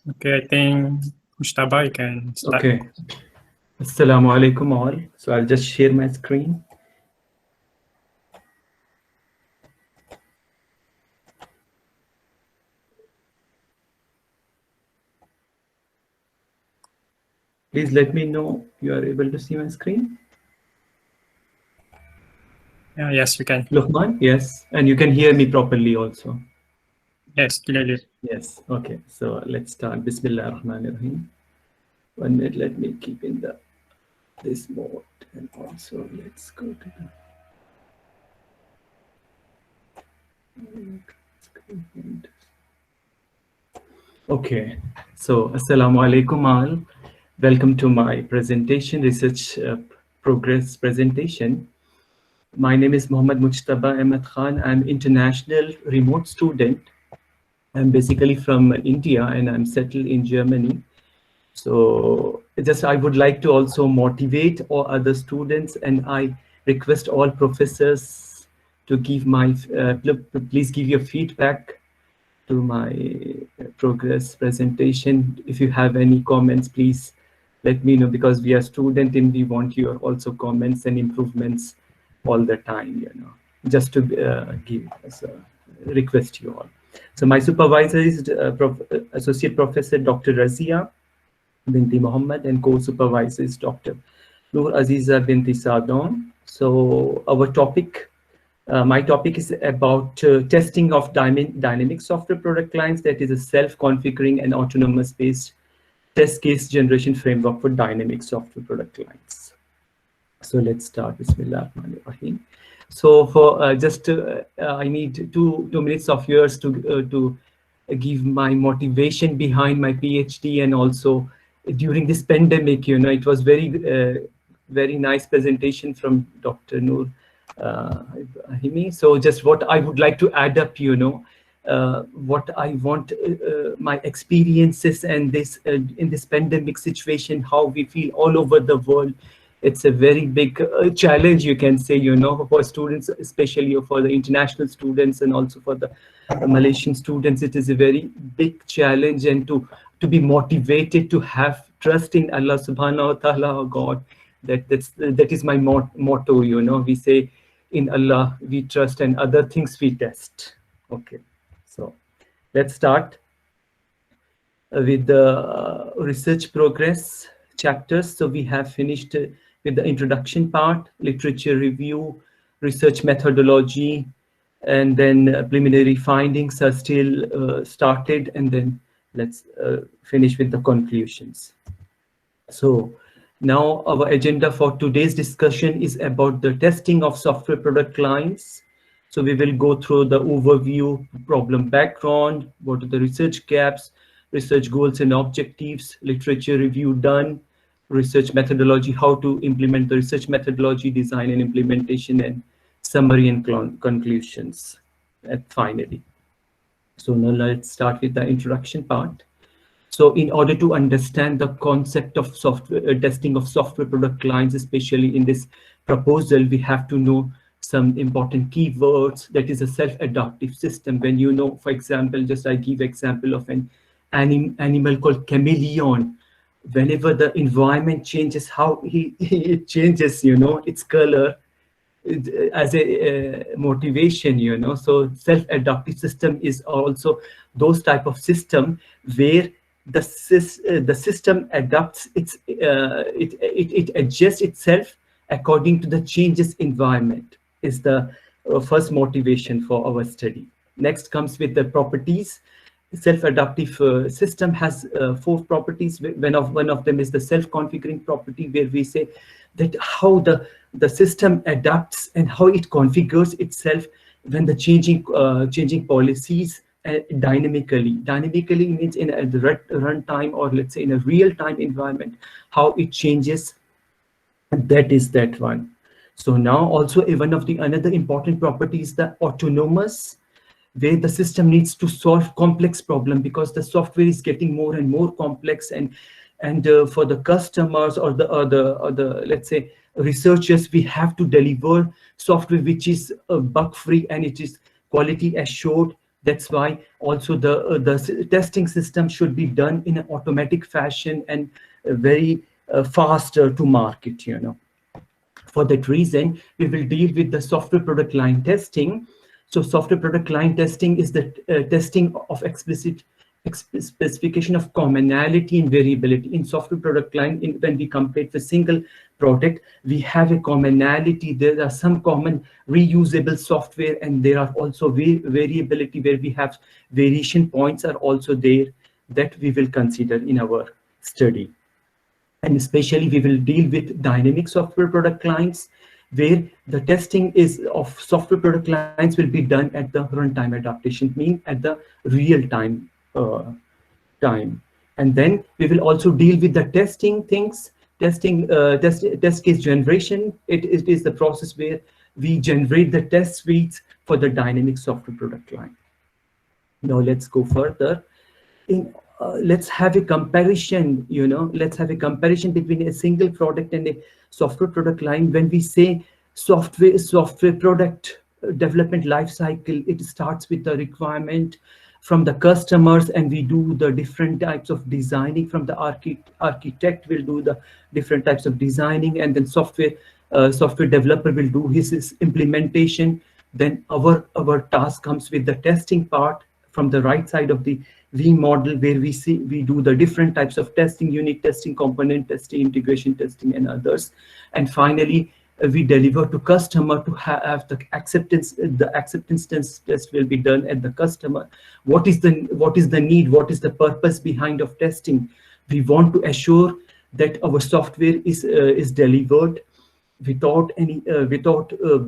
Okay, I think Mujtaba, you can start. Okay. Assalamu alaikum all. So I'll just share my screen. Please let me know you are able to see my screen. Yes, we can. Luqman, yes. And you can hear me properly also. Yes, clearly. Yes, okay. So let's start. Bismillah ar-Rahman ar-Rahim. 1 minute, let me keep in this mode. And also let's go to the okay. So Assalamu alaikum all. Welcome to my presentation, research progress presentation. My name is Mohammed Mujtaba Ahmed Khan. I'm international remote student. I'm basically from India and I'm settled in Germany. So I would like to also motivate all other students, and I request all professors to give please give your feedback to my progress presentation. If you have any comments, please let me know, because we are student and we want your also comments and improvements all the time, just to give as a request you all. So my supervisor is Associate Professor Dr. Razia Binti Mohammed, and co-supervisor is Dr. Noor Aziza Binti Sadon. So our topic, my topic is about testing of dynamic software product lines, that is a self-configuring and autonomous-based test case generation framework for dynamic software product lines. So let's start. Bismillah ar-Rahman ar-Rahim. So for I need two minutes of yours to give my motivation behind my PhD, and also during this pandemic, it was very nice presentation from Dr. Noor Ibrahim. So just what I would like to add up, what I want, my experiences and this in this pandemic situation, how we feel all over the world. It's a very big challenge, you can say, for students, especially for the international students and also for the Malaysian students. It is a very big challenge, and to be motivated, to have trust in Allah subhanahu wa ta'ala, or God. That is my motto, we say in Allah we trust and other things we test. Okay, so let's start with the research progress chapters. So we have finished with the introduction part, literature review, research methodology, and then preliminary findings are still started, and then let's finish with the conclusions. So now our agenda for today's discussion is about the testing of software product lines. So we will go through the overview, problem background, what are the research gaps, research goals and objectives, literature review done, research methodology, how to implement the research methodology, design and implementation, and summary and conclusions finally. So now let's start with the introduction part. So in order to understand the concept of software testing of software product lines, especially in this proposal, we have to know some important keywords. That is a self-adaptive system. When for example, just I give example of an animal called chameleon. Whenever the environment changes, how it changes, its color as a motivation, So self-adaptive system is also those type of system where the system adapts it adjusts itself according to the changes environment, is the first motivation for our study. Next comes with the properties. Self-adaptive system has 4 properties. One of them is the self-configuring property, where we say that how the system adapts and how it configures itself when the changing policies dynamically. Dynamically means in a runtime, or let's say in a real-time environment, how it changes. And that is that one. So now also another important property is the autonomous, where the system needs to solve complex problem, because the software is getting more and more complex, and for the customers or the let's say researchers, we have to deliver software which is bug free and it is quality assured. That's why also the testing system should be done in an automatic fashion and very faster to market, you know. For that reason, we will deal with the software product line testing. So software product line testing is the testing of explicit specification of commonality and variability in software product line. When we compare the single product, we have a commonality. There are some common reusable software, and there are also variability where we have variation points are also there that we will consider in our study. And especially we will deal with dynamic software product lines, where the testing is of software product lines will be done at the runtime adaptation, mean at the real time time. And then we will also deal with the testing things, test case generation. It is the process where we generate the test suites for the dynamic software product line. Now let's go further. Let's have a comparison, you know, let's have a comparison between a single product and a software product line. When we say software product development life cycle, it starts with the requirement from the customers, and we do the different types of designing. From the architect will do the different types of designing, and then software developer will do his implementation. Then our task comes with the testing part from the right side of the V model, where we do the different types of testing, unit testing, component testing, integration testing, and others. And finally, we deliver to customer to have the acceptance. The acceptance test will be done at the customer. What is the need? What is the purpose behind of testing? We want to assure that our software is delivered without any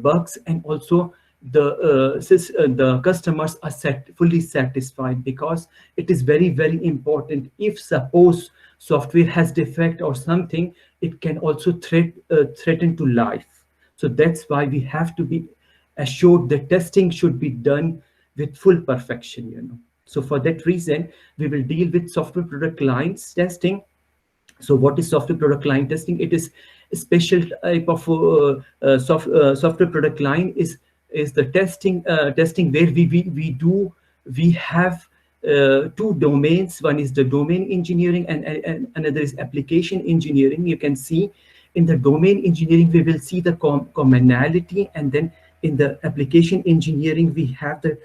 bugs, and also the customers are fully satisfied, because it is very, very important. If suppose software has defect or something, it can also threaten to life. So that's why we have to be assured that testing should be done with full perfection, you know. So for that reason, we will deal with software product lines testing. So what is software product line testing? It is a special type of software product line is the testing where we have two domains. One is the domain engineering, and another is application engineering. You can see in the domain engineering we will see the commonality, and then in the application engineering we have the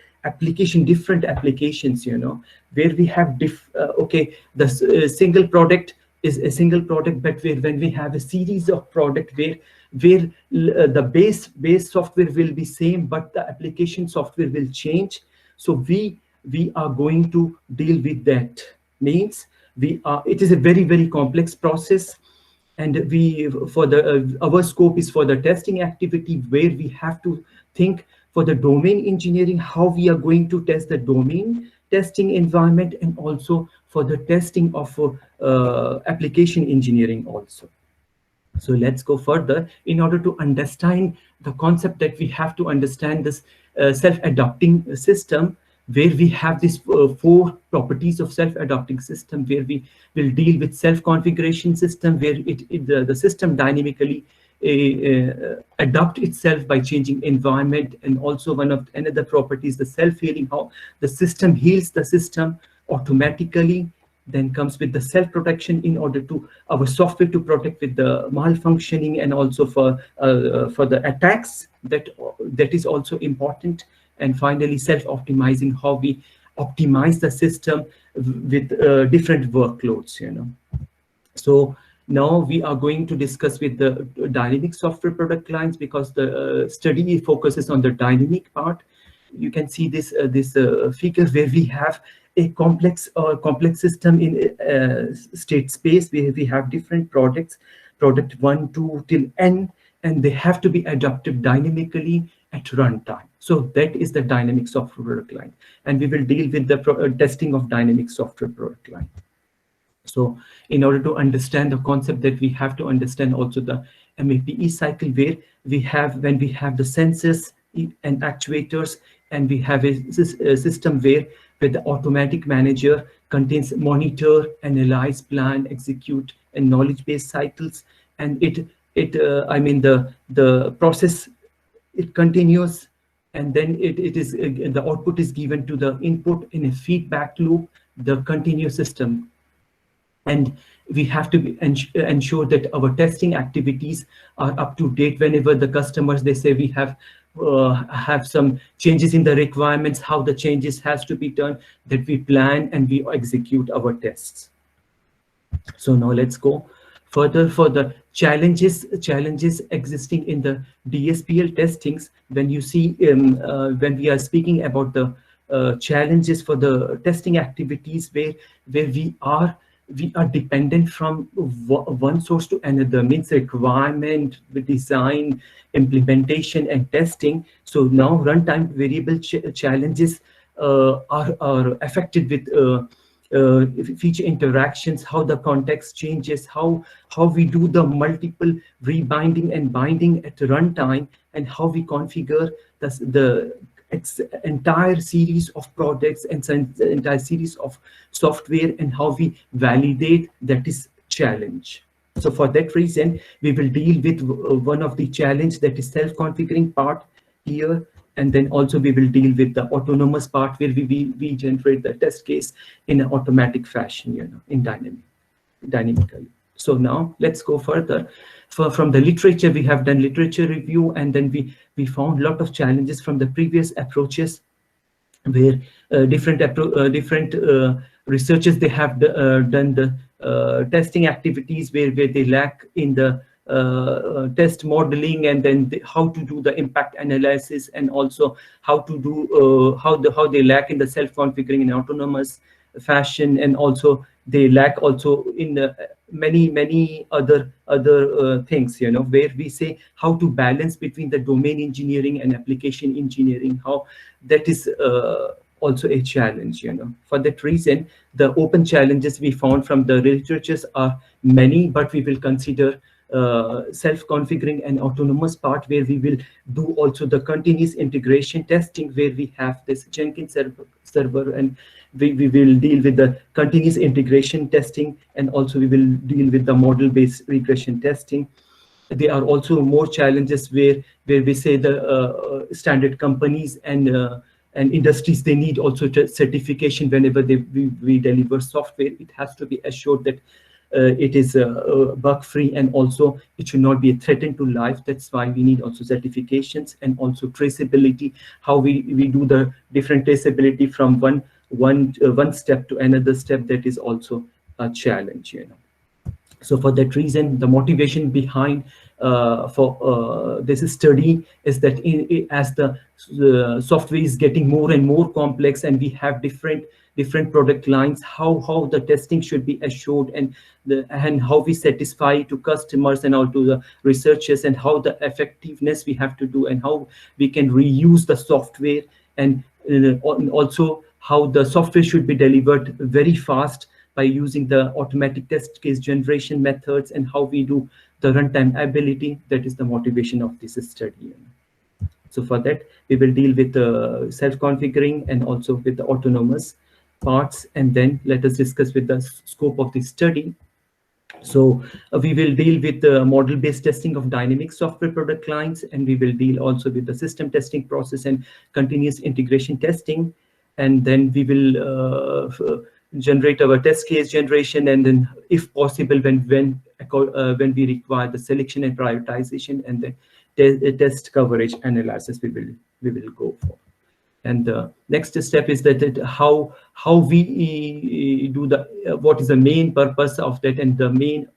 different applications, you know, where we have the single product is a single product, but when we have a series of product where the base software will be same, but the application software will change. So we are going to deal with that. Means it is a very, very complex process, and our scope is for the testing activity, where we have to think for the domain engineering how we are going to test the domain testing environment, and also for the testing of application engineering also. So let's go further. In order to understand the concept that we have to understand this self-adapting system, where we have these 4 properties of self-adapting system, where we will deal with self-configuration system, where the system dynamically adapt itself by changing environment, and also another property is the self-healing, how the system heals the system automatically. Then comes with the self-protection, in order to our software to protect with the malfunctioning, and also for the attacks, that is also important. And finally, self-optimizing, how we optimize the system with different workloads, you know. So now we are going to discuss with the dynamic software product lines, because the study focuses on the dynamic part. You can see this figure where we have a complex system in state space, where we have different products, product 1, 2 till n, and they have to be adapted dynamically at runtime. So that is the dynamic software product line, and we will deal with the testing of dynamic software product line. So in order to understand the concept, that we have to understand also the MAPE cycle, where when we have the sensors and actuators, and we have a system where the automatic manager contains monitor, analyze, plan, execute, and knowledge-based cycles. And the process, it continues, and then the output is given to the input in a feedback loop, the continuous system. And we have to ensure that our testing activities are up to date. Whenever the customers, they say we have some changes in the requirements, how the changes has to be done, that we plan and we execute our tests. So now let's go further for the challenges existing in the DSPL testings. When you see when we are speaking about the challenges for the testing activities, where we are dependent from one source to another, means requirement, design, implementation, and testing. So now runtime variable challenges are affected with feature interactions, how the context changes, how we do the multiple rebinding and binding at runtime, and how we configure the entire series of products and the entire series of software, and how we validate. That is challenge. So for that reason, we will deal with one of the challenge, that is self-configuring part here. And then also we will deal with the autonomous part, where we generate the test case in an automatic fashion, in dynamically. So now let's go further. From the literature, we have done literature review, and then we found a lot of challenges from the previous approaches, where different researchers, they have done the testing activities where they lack in the test modeling, and then how to do the impact analysis, and also how to do how they lack in the self-configuring and autonomous fashion, and also they lack also in many other things, where we say how to balance between the domain engineering and application engineering, how that is also a challenge. For that reason, the open challenges we found from the literatures are many, but we will consider self-configuring and autonomous part, where we will do also the continuous integration testing, where we have this Jenkins server, and we will deal with the continuous integration testing, and also we will deal with the model-based regression testing. There are also more challenges where we say the standard companies and industries, they need also certification whenever we deliver software. It has to be assured that it is bug-free, and also it should not be a threat to life. That's why we need also certifications, and also traceability, how we do the different traceability from one step to another step. That is also a challenge. So for that reason, the motivation behind for this study is that as the software is getting more and more complex, and we have different product lines, how the testing should be assured, and how we satisfy to customers and all to the researchers, and how the effectiveness we have to do, and how we can reuse the software, and also how the software should be delivered very fast by using the automatic test case generation methods, and how we do the runtime ability. That is the motivation of this study. So for that, we will deal with the self-configuring and also with the autonomous parts, and then let us discuss with the scope of the study. So we will deal with the model-based testing of dynamic software product lines, and we will deal also with the system testing process and continuous integration testing, and then we will generate our test case generation, and then if possible when we require the selection and prioritization, and then test coverage analysis we will go for. And the next step is that how we do what is the main purpose of that, and the main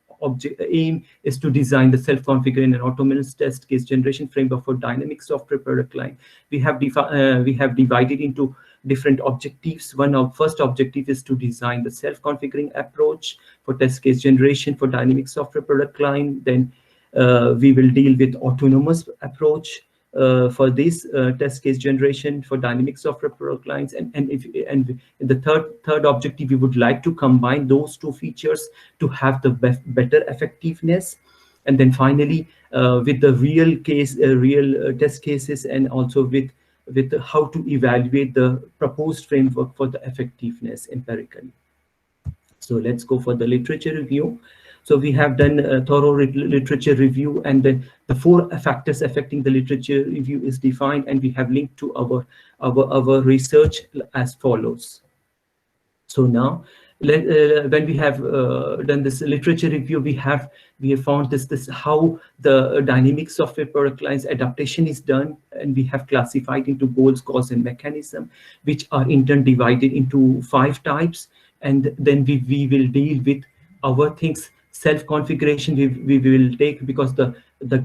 aim is to design the self-configuring and autonomous test case generation framework for dynamic software product line. We have divided into different objectives. First objective is to design the self-configuring approach for test case generation for dynamic software product line. Then we will deal with autonomous approach for this test case generation for dynamic software product lines, and the third objective, we would like to combine those two features to have the better effectiveness. And then finally, with the real test cases, and also with how to evaluate the proposed framework for the effectiveness empirically. So let's go for the literature review. So we have done a thorough literature review, and then the 4 factors affecting the literature review is defined, and we have linked to our research as follows. So now when we have done this literature review, we have found this how the dynamic software product lines adaptation is done, and we have classified into goals, cause, and mechanism, which are in turn divided into 5 types. And then we will deal with our things. Self-configuration we will take, because the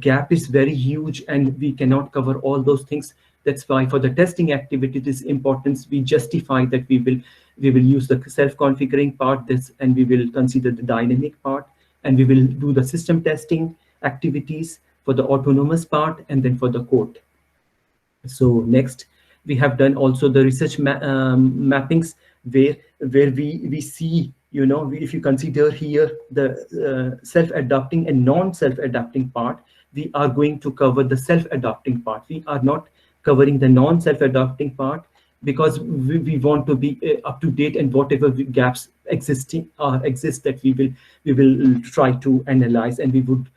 gap is very huge and we cannot cover all those things. That's why for the testing activity, it is important we justify that we will use the self-configuring part, and we will consider the dynamic part, and we will do the system testing activities for the autonomous part, and then for the code. So next, we have done also the research mappings, where we see, you know, if you consider here the self-adapting and non-self-adapting part, we are going to cover the self-adapting part. We are not covering the non-self-adapting part, because we want to be up to date, and whatever gaps exist that we will try to analyze, and we would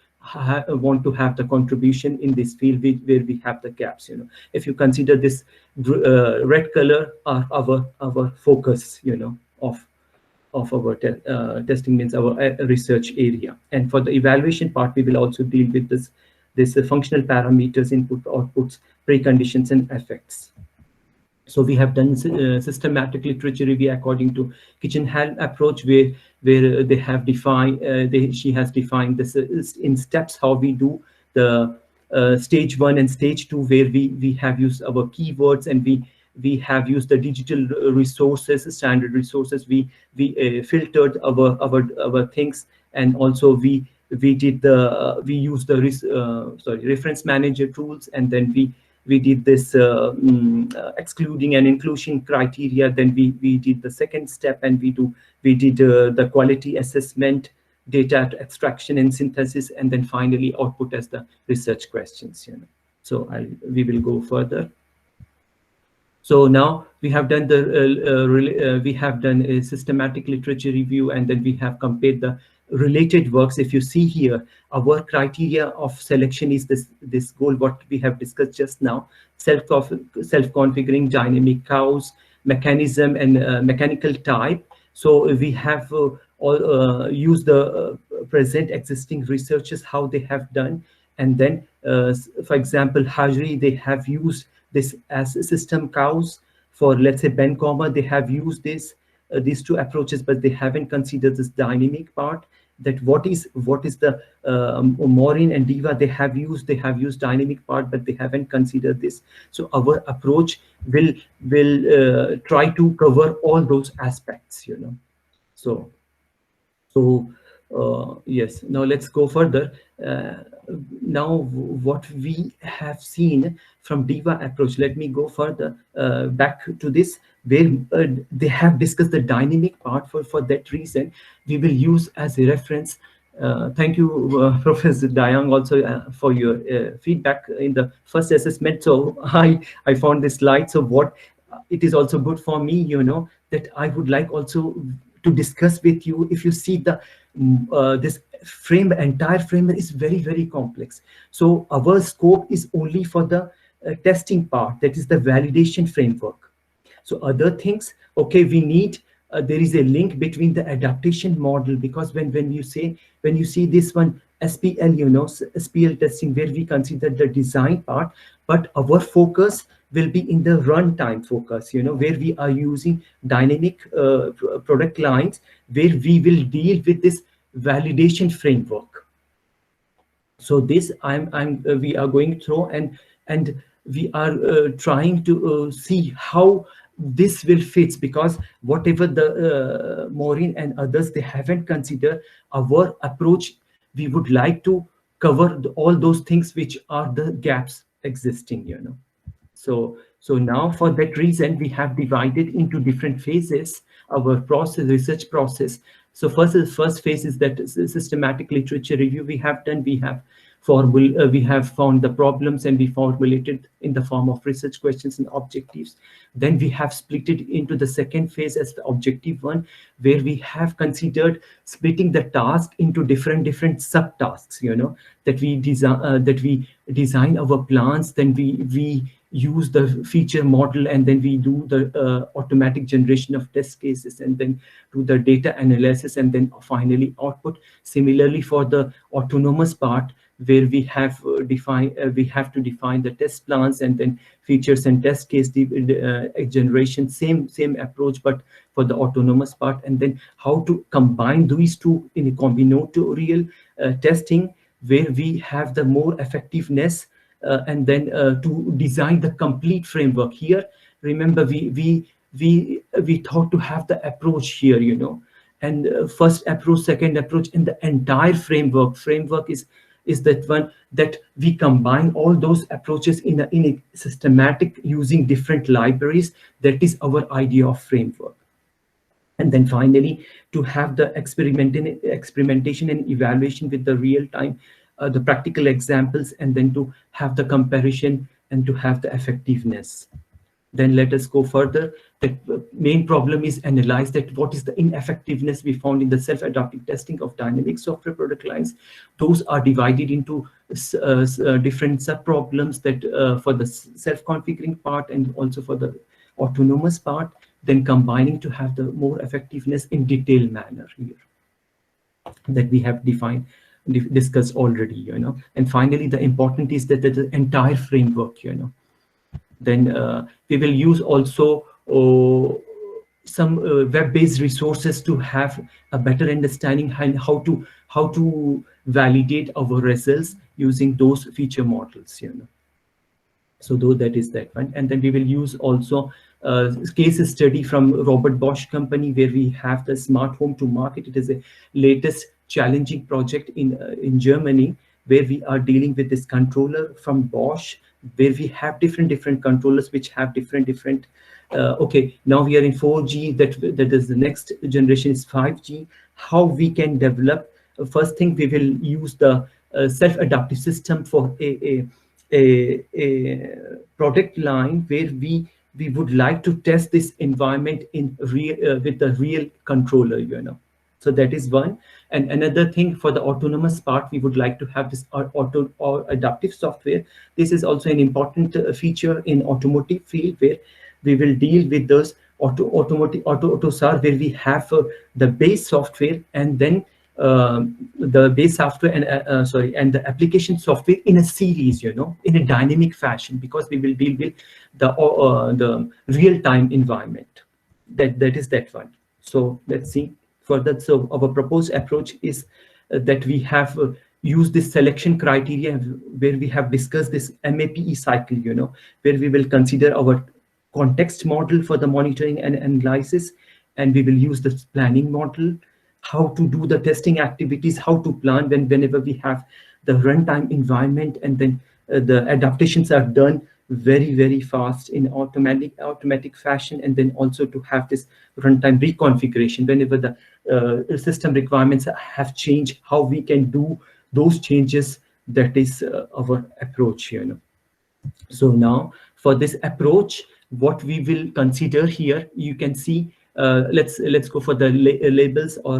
want to have the contribution in this field where we have the gaps. You know, if you consider this red color are our focus, you know, of our testing, means our research area. And for the evaluation part, we will also deal with this functional parameters, input, outputs, preconditions, and effects. So we have done systematic literature review according to Kitchen-Helm approach, where they have defined, she has defined this in steps how we do the stage 1 and stage 2, where we have used our keywords, and we have used the digital resources, standard resources. We filtered our things, and also we used the reference manager tools, and then we did this excluding and inclusion criteria. Then we did the second step, and we did the quality assessment, data extraction and synthesis, and then finally output as the research questions. You know, so we will go further. So now we have done a systematic literature review, and then we have compared the related works. If you see here, our criteria of selection is this goal, what we have discussed just now: self-configuring, dynamic cause, mechanism, and mechanical type. So we have all used the present existing researchers, how they have done. And then, for example, Hajri, they have used this as a system cause. For, let's say, Ben Comma, they have used these 2 approaches, but they haven't considered this dynamic part. That what is the Maureen and Diva, they have used dynamic part, but they haven't considered this. So our approach will try to cover all those aspects, you know. So yes, now let's go further. Now what we have seen from Diva approach, let me go further back to this, where they have discussed the dynamic part. For that reason, we will use as a reference. Thank you, Professor Dayang, also for your feedback in the first assessment. So I found this slide. So what it is also good for me, you know, that I would like also to discuss with you. If you see the this entire framework is very, very complex. So our scope is only for the testing part, that is the validation framework. So other things, okay, we need there is a link between the adaptation model, because when you see this one SPL, you know, SPL testing, where we consider the design part, but our focus will be in the runtime focus, you know, where we are using dynamic product lines, where we will deal with this validation framework. So this we are going through, and we are trying to see how this will fit, because whatever the Maureen and others, they haven't considered our approach. We would like to cover all those things which are the gaps existing, you know. So now for that reason, we have divided into different phases our research process. So first phase is that systematic literature review we have done. We have found the problems, and we formulated in the form of research questions and objectives. Then we have split it into the second phase as the objective one, where we have considered splitting the task into different subtasks, you know, that we design our plans. Then we use the feature model, and then we do the automatic generation of test cases, and then do the data analysis, and then finally output. Similarly, for the autonomous part, where we have we have to define the test plans, and then features and test case generation, same approach, but for the autonomous part, and then how to combine these two in a combinatorial testing, where we have the more effectiveness, and then to design the complete framework. Here, remember, we thought to have the approach here, and first approach, second approach, and the entire framework is that one that we combine all those approaches in a systematic, using different libraries. That is our idea of framework. And then finally, to have the experimentation and evaluation with the real time, the practical examples, and then to have the comparison and to have the effectiveness. Then let us go further. The main problem is analyze that what is the ineffectiveness we found in the self-adaptive testing of dynamic software product lines. Those are divided into different sub-problems, that for the self-configuring part and also for the autonomous part, then combining to have the more effectiveness in detailed manner here that we have discussed already, And finally, the important is that the entire framework, Then we will use also some web-based resources to have a better understanding and how to validate our results using those feature models, So though that is that one, and then we will use also case study from Robert Bosch company, where we have the smart home to market. It is a latest challenging project in Germany, where we are dealing with this controller from Bosch, where we have different controllers which have different okay, now we are in 4G, that is the next generation is 5G. How we can develop, first thing, we will use the self-adaptive system for a product line, where we would like to test this environment in real with the real controller, So that is one. And another thing, for the autonomous part, we would like to have this adaptive software. This is also an important feature in automotive field, where we will deal with those AutoSAR, where we have the base software, and then the base software and the application software in a series, in a dynamic fashion, because we will deal with the real-time environment. That is that one. So let's see further. So our proposed approach is that we have used this selection criteria, where we have discussed this MAPE cycle, where we will consider our context model for the monitoring and analysis, and we will use the planning model, how to do the testing activities, how to plan whenever we have the runtime environment, and then the adaptations are done very fast in automatic fashion, and then also to have this runtime reconfiguration whenever the system requirements have changed, how we can do those changes. That is our approach here. So now for this approach, what we will consider here, you can see, let's go for the labels, or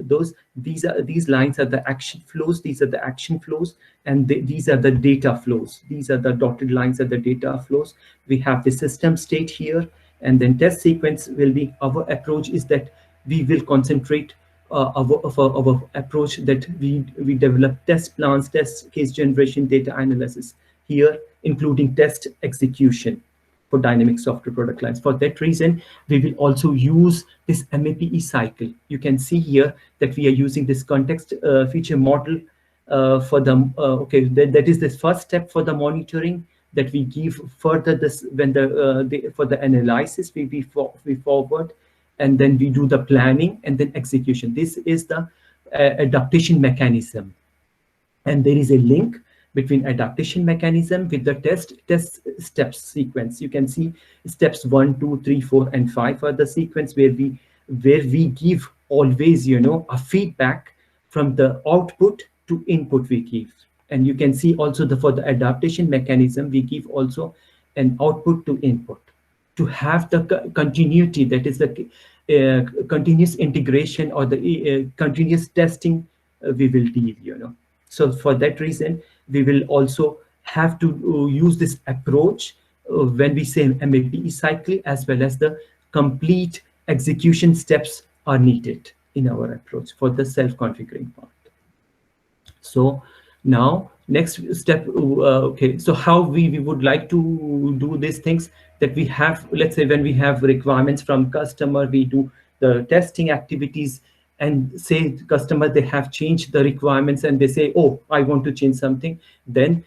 those. These lines are the action flows. These are the action flows, and these are the data flows. These are the dotted lines are the data flows. We have the system state here, and then test sequence will be. Our approach is that we will concentrate our approach, that we develop test plans, test case generation, data analysis here, including test execution for dynamic software product lines. For that reason, we will also use this MAPE cycle. You can see here that we are using this context feature model for the, okay, that is the first step for the monitoring, that we give further this when for the analysis, we forward, and then we do the planning and then execution. This is the adaptation mechanism. And there is a link between adaptation mechanism with the test steps sequence. You can see steps 1, 2, 3, 4, and 5 are the sequence where we give always, a feedback from the output to input we give. And you can see also for the adaptation mechanism, we give also an output to input to have the continuity, that is the continuous integration or the continuous testing we will deal, So for that reason, we will also have to use this approach when we say MAPE cycle, as well as the complete execution steps are needed in our approach for the self-configuring part. So now next step, okay, so how we would like to do these things, that we have, let's say when we have requirements from customer, we do the testing activities, and say the customer, they have changed the requirements and they say, oh, I want to change something, then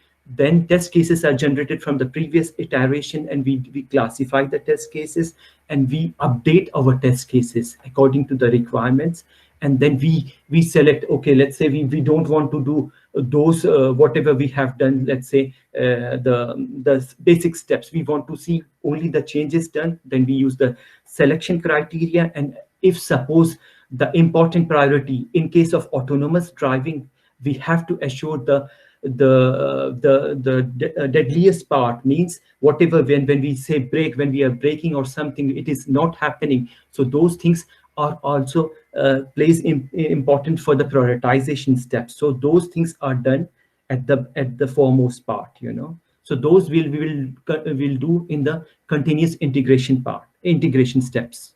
test cases are generated from the previous iteration, and we classify the test cases, and we update our test cases according to the requirements. And then we select, okay, let's say we don't want to do those whatever we have done, let's say the basic steps, we want to see only the changes done, then we use the selection criteria. And if suppose the important priority in case of autonomous driving, we have to assure the deadliest part, means whatever, when we say brake, when we are braking or something, it is not happening. So those things are also plays important for the prioritization steps. So those things are done at the foremost part, you know. So those we will do in the continuous integration steps.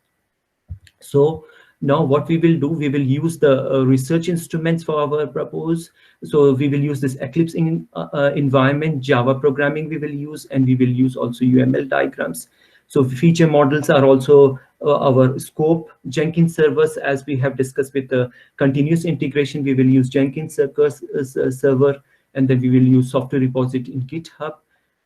So now what we will do, we will use the research instruments for our propose. So we will use this Eclipse environment, Java programming we will use, and we will use also UML diagrams. So feature models are also our scope. Jenkins servers, as we have discussed with the continuous integration, we will use Jenkins server, and then we will use software repository in GitHub.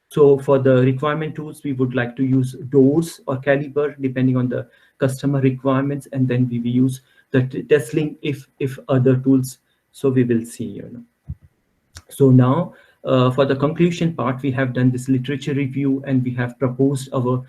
So for the requirement tools, we would like to use Doors or Caliber, depending on the customer requirements, and then we will use the TestLink if other tools. So we will see, you know. So now for the conclusion part, we have done this literature review, and we have proposed our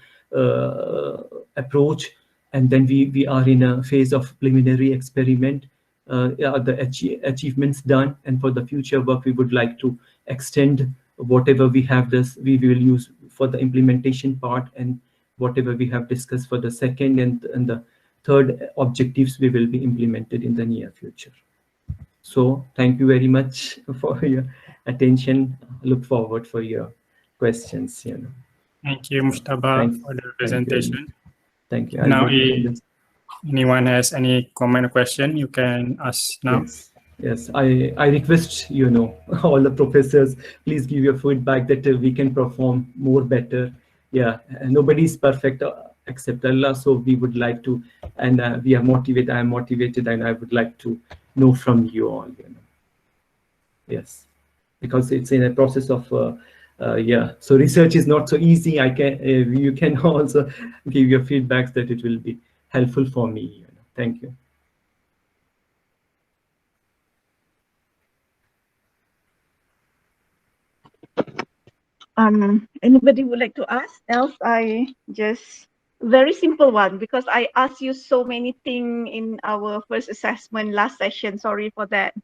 approach, and then we are in a phase of preliminary experiment, the achievements done, and for the future work we would like to extend whatever we have we will use for the implementation part, and whatever we have discussed for the second and the third objectives we will be implemented in the near future. So thank you very much for your attention. Look forward for your questions, you know. Thank you, Mujtaba, for the presentation. Thank you. Now, if anyone has any comment or question, you can ask now. Yes, I request, you know, all the professors, please give your feedback that we can perform more better. Yeah, nobody is perfect except Allah. So we would like to, and we are motivated. I am motivated, and I would like to know from you all, you know. Yes, because it's in a process of yeah. So research is not so easy. You can also give your feedbacks that it will be helpful for me. You know. Thank you. Anybody would like to ask? Else, I just very simple one, because I asked you so many things in our first assessment last session. Sorry for that.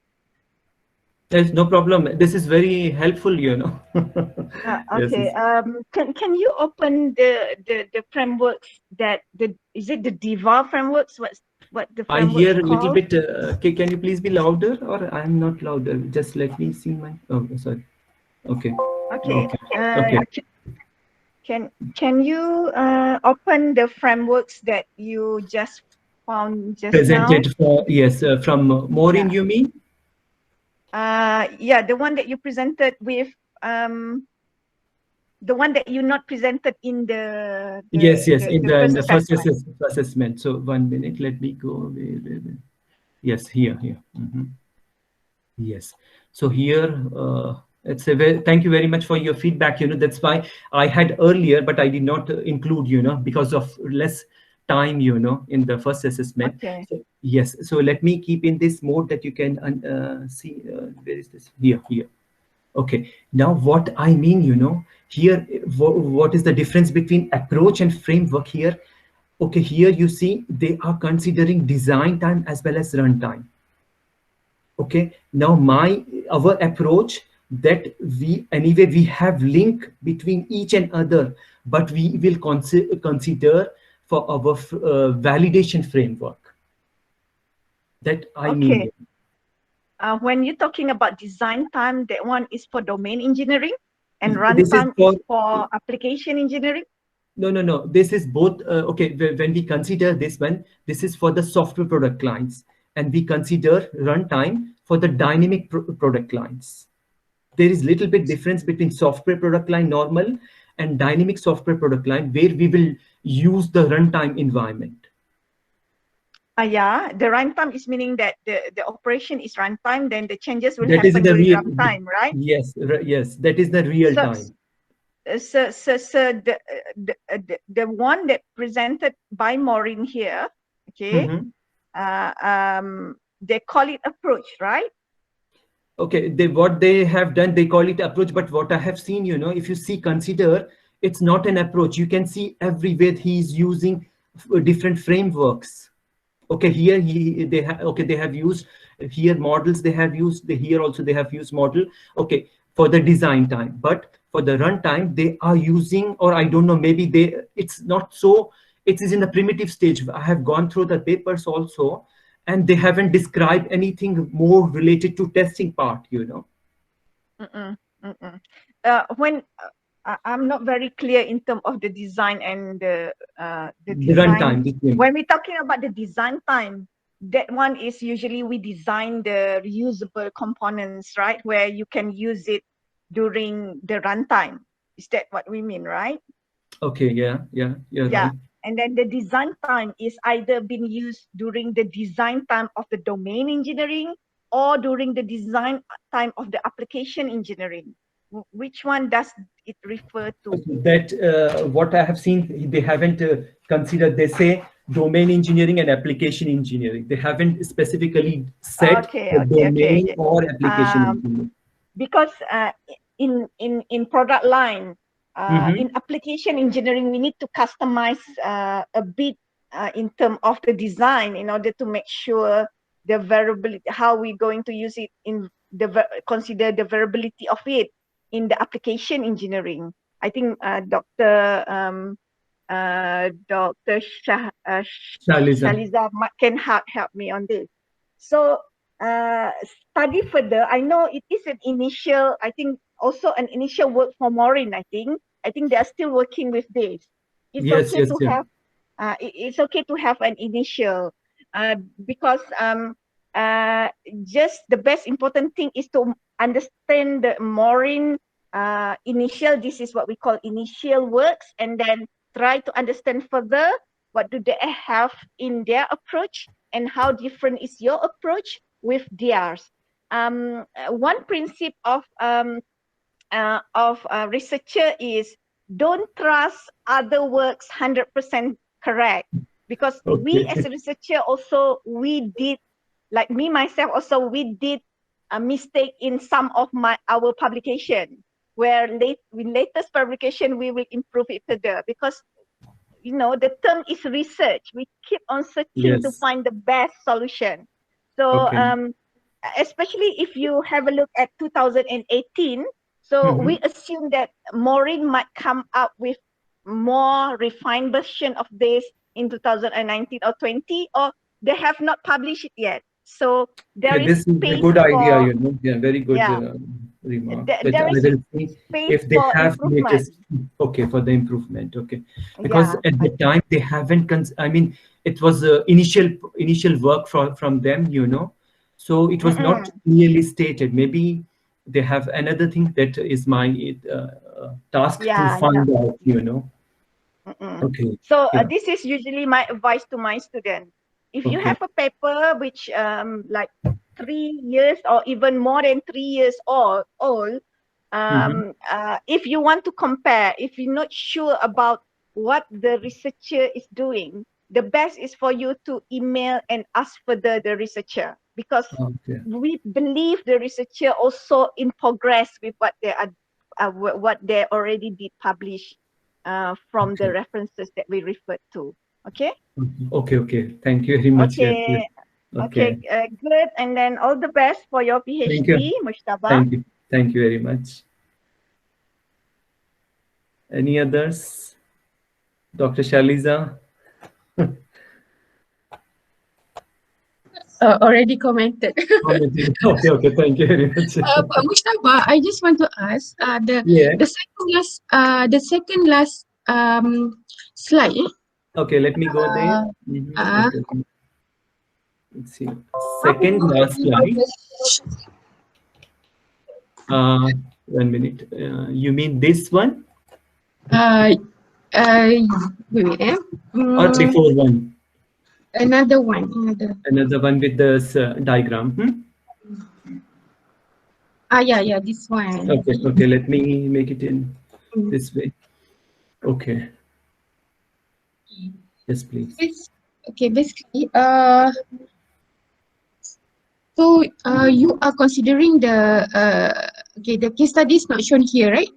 There's no problem. This is very helpful, you know. Okay. Yes. Can you open the frameworks that is it the DIVA frameworks? What the frameworks I hear a called? little bit. Can you please be louder, or I'm not louder? Just let me see my. Oh, sorry. Okay. Okay. Okay. Can you open the frameworks that you just found just presented now? For, yes, from Maureen, you mean? Yeah, the one that you presented with the one that you not presented in the yes, in the first assessment. assessment. So 1 minute, let me go. Yes, here. Yes. So here, it's a very, thank you very much for your feedback. You know, that's why I had earlier, but I did not include, you know, because of less time, you know, in the first assessment. Okay. So, yes. So let me keep in this mode that you can see. Where is this? Here. Okay. Now what I mean, you know, here, what is the difference between approach and framework here? Okay. Here you see they are considering design time as well as run time. Okay, now our approach that we have link between each and other, but we will consider for our validation framework. That I mean. When you're talking about design time, that one is for domain engineering? And This is runtime is for application engineering? No. This is both. Okay, when we consider this one, this is for the software product lines, and we consider runtime for the dynamic product lines. There is little bit difference between software product line normal and dynamic software product line, where we will use the runtime environment. Yeah, the runtime is meaning that the operation is runtime, then the changes will That is happen the during real runtime, right? Yes, yes, that is the real time. So the one that presented by Maureen here, okay, they call it approach, right? Okay, what they have done, they call it approach, but what I have seen, if you see, consider, it's not an approach. You can see everywhere he's using different frameworks. Okay, here they have used here models, they have used here also they have used model, okay, for the design time, but for the runtime they are using, or I don't know, maybe it's not so, it is in a primitive stage. I have gone through the papers also, and they haven't described anything more related to testing part, When I'm not very clear in terms of the design and the runtime. When we're talking about the design time, that one is usually we design the reusable components, right? Where you can use it during the runtime. Is that what we mean, right? Okay, yeah, right. And then the design time is either being used during the design time of the domain engineering or during the design time of the application engineering. Which one does it refer to? That what I have seen, they haven't considered. They say domain engineering and application engineering. They haven't specifically said domain or application engineering. Because in product line, in application engineering, we need to customize a bit in terms of the design in order to make sure the variability, how we're going to use it in consider the variability of it in the application engineering. I think Dr. Shaliza can help me on this. So study further. I know it is an initial, I think also an initial work for Maureen, I think they are still working with this. It's okay to have it's okay to have an initial because just the best important thing is to understand the Maureen initial, this is what we call initial works, and then try to understand further what do they have in their approach and how different is your approach with theirs. One principle of researcher is don't trust other works 100% correct, because we as a researcher also, we did, like me myself also, we did a mistake in some of our publication, where in latest publication we will improve it further, because the term is research. We keep on searching to find the best solution. So especially if you have a look at 2018, so we assume that Maureen might come up with more refined version of this in 2019 or 20, or they have not published it yet. So there is this is a good idea, very good remark. There is space if they have latest, for the improvement, because at the time they haven't. I mean, it was initial work from them, so it was not clearly stated. Maybe they have another thing that is my task to find out, So this is usually my advice to my students. If you have a paper which like 3 years or even more than 3 years old, if you want to compare, if you're not sure about what the researcher is doing, the best is for you to email and ask further the researcher, because we believe the researcher also in progress with what they are, what they already did publish from the references that we referred to. Okay. Thank you very much. Okay. Good. And then all the best for your PhD, Mujtaba. Thank you very much. Any others? Dr. Shaliza? Already commented. Commented. Okay, okay, thank you very much. But Mujtaba, I just want to ask, Yeah. the second last slide. Okay, let me go there. Uh, Okay, okay. Let's see. how Second last do slide. I- 1 minute. You mean this one Uh, wait, or before one? another one. Another one with the diagram. Yeah, this one. Okay, okay. Let me make it in Mm. this way. Okay. Yes, please. Okay, basically, so you are considering the case study is not shown here, right?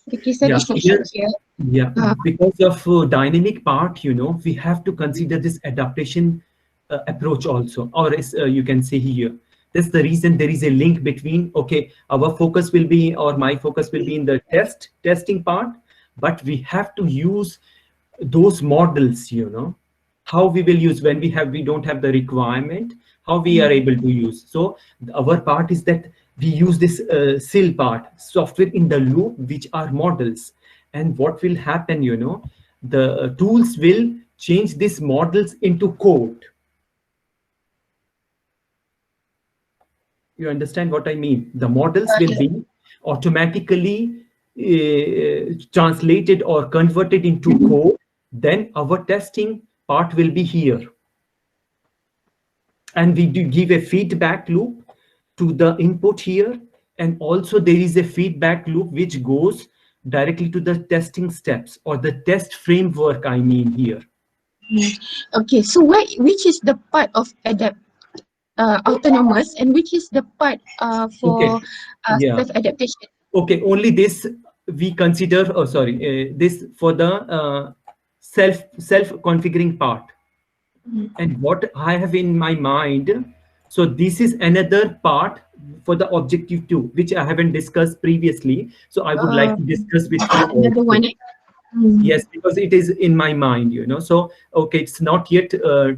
The case study Yeah, is not shown here, here. yeah, Uh, because of dynamic part, we have to consider this adaptation approach also, or as you can say here. That's the reason there is a link between, okay, our focus will be, or my focus will be in the testing part, but we have to use those models, how we will use when we don't have the requirement, how we are able to use. So our part is that we use this SIL part, software in the loop, which are models. And what will happen, the tools will change these models into code. You understand what I mean? The models will be automatically translated or converted into code. Then our testing part will be here. And we do give a feedback loop to the input here. And also there is a feedback loop which goes directly to the testing steps or the test framework, I mean here. Okay, so which is the part of autonomous and which is the part for Okay. Yeah. self-adaptation? Okay, only this we consider, oh sorry, this for the self-configuring part. And what I have in my mind, so this is another part for the objective 2, which I haven't discussed previously. So I would like to discuss with you Another also. one. Yes, because it is in my mind, So, okay, it's not yet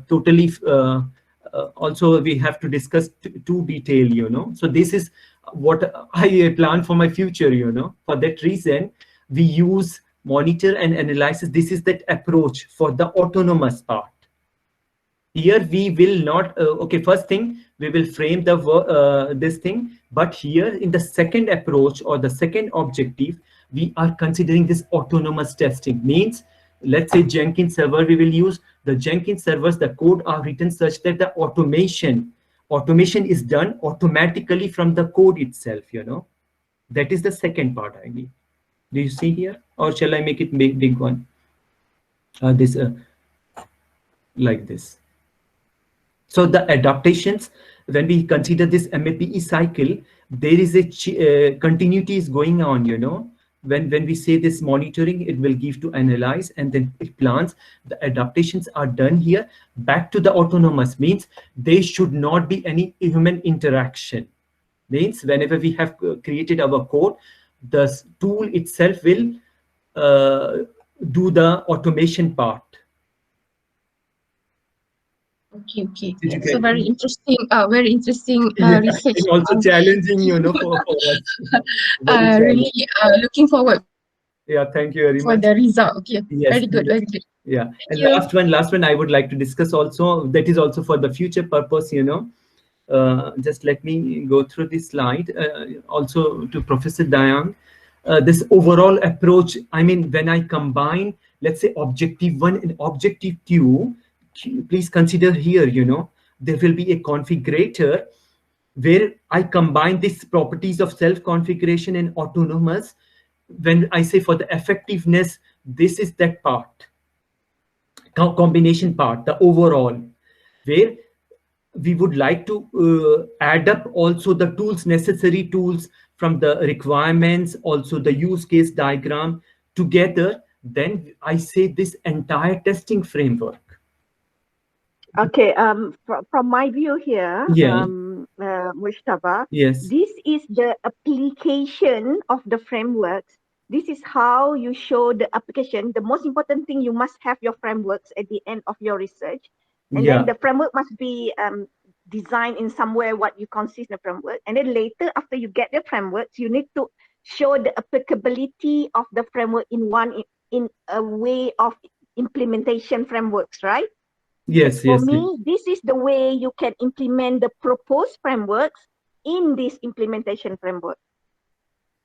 totally, also we have to discuss to detail, So this is what I plan for my future, For that reason, we use monitor and analysis. This is that approach for the autonomous part. Here we will not, okay, first thing, we will frame the this thing, but here in the second approach or the second objective, we are considering this autonomous testing. Means, let's say Jenkins server we will use. The Jenkins servers, the code are written such that the automation is done automatically from the code itself, That is the second part, I mean. Do you see here? Or shall I make it big one? This like this. So the adaptations, when we consider this MAPE cycle, there is a continuity is going on, When we say this monitoring, it will give to analyze and then it plans. The adaptations are done here. Back to the autonomous means there should not be any human interaction. Means whenever we have created our code, the tool itself will do the automation part. Okay. So very interesting, research. And also challenging, for us. Really looking forward Yeah, thank you very for much. the result. Okay, Yes. very good. Yeah, and you. last one I would like to discuss also, that is also for the future purpose, just let me go through this slide, also to Professor Dayan. This overall approach, I mean, when I combine, let's say objective 1 and objective 2, please consider here, there will be a configurator where I combine these properties of self-configuration and autonomous. When I say for the effectiveness, this is that part, combination part, the overall, where we would like to add up also the tools, necessary tools from the requirements, also the use case diagram together. Then I say this entire testing framework. Okay, from my view here, Yeah. Mujtaba, Yes. this is the application of the frameworks. This is how you show the application. The most important thing, you must have your frameworks at the end of your research. And then the framework must be design in somewhere what you consist the framework, and then later after you get the frameworks, you need to show the applicability of the framework in a way of implementation frameworks, right? Yes, For yes, me, yes. this is the way you can implement the proposed frameworks in this implementation framework.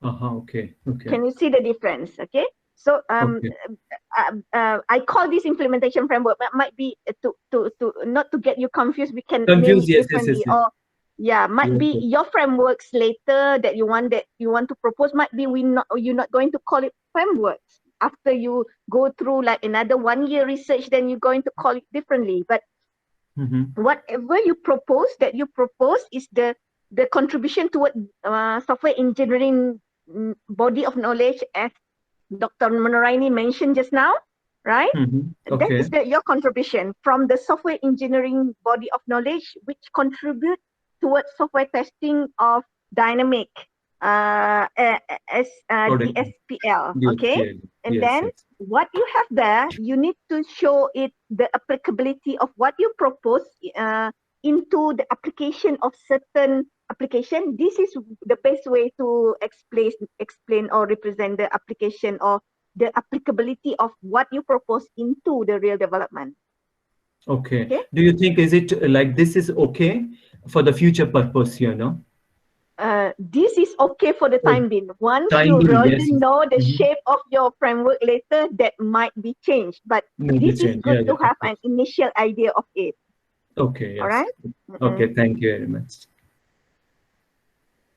Okay, okay, Can you see the difference? Okay. So okay. I call this implementation framework, but might be to not to get you confused. We can name Confused, it yes, yes, yes, differently, yes. or yeah, might Yes, be yes. your frameworks later that you want to propose. Might be you're not going to call it frameworks after you go through like another 1 year research. Then you're going to call it differently. But whatever you propose is the contribution toward software engineering body of knowledge, as Dr. Noraini mentioned just now, right? That Okay. is your contribution from the software engineering body of knowledge, which contribute towards software testing of dynamic Product. DSPL, Yes, okay? yes, And yes, then yes. what you have there, you need to show it the applicability of what you propose into the application of certain application. This is the best way to explain or represent the application or the applicability of what you propose into the real development. Okay. Okay. Do you think is it like this is okay for the future purpose, you know? This is okay for the time being. Once Time you being, already yes. know the shape of your framework later, that might be changed. But Maybe this is change. good Yeah, to yeah. have an initial idea of it. Okay, yes. All right. Okay, thank you very much.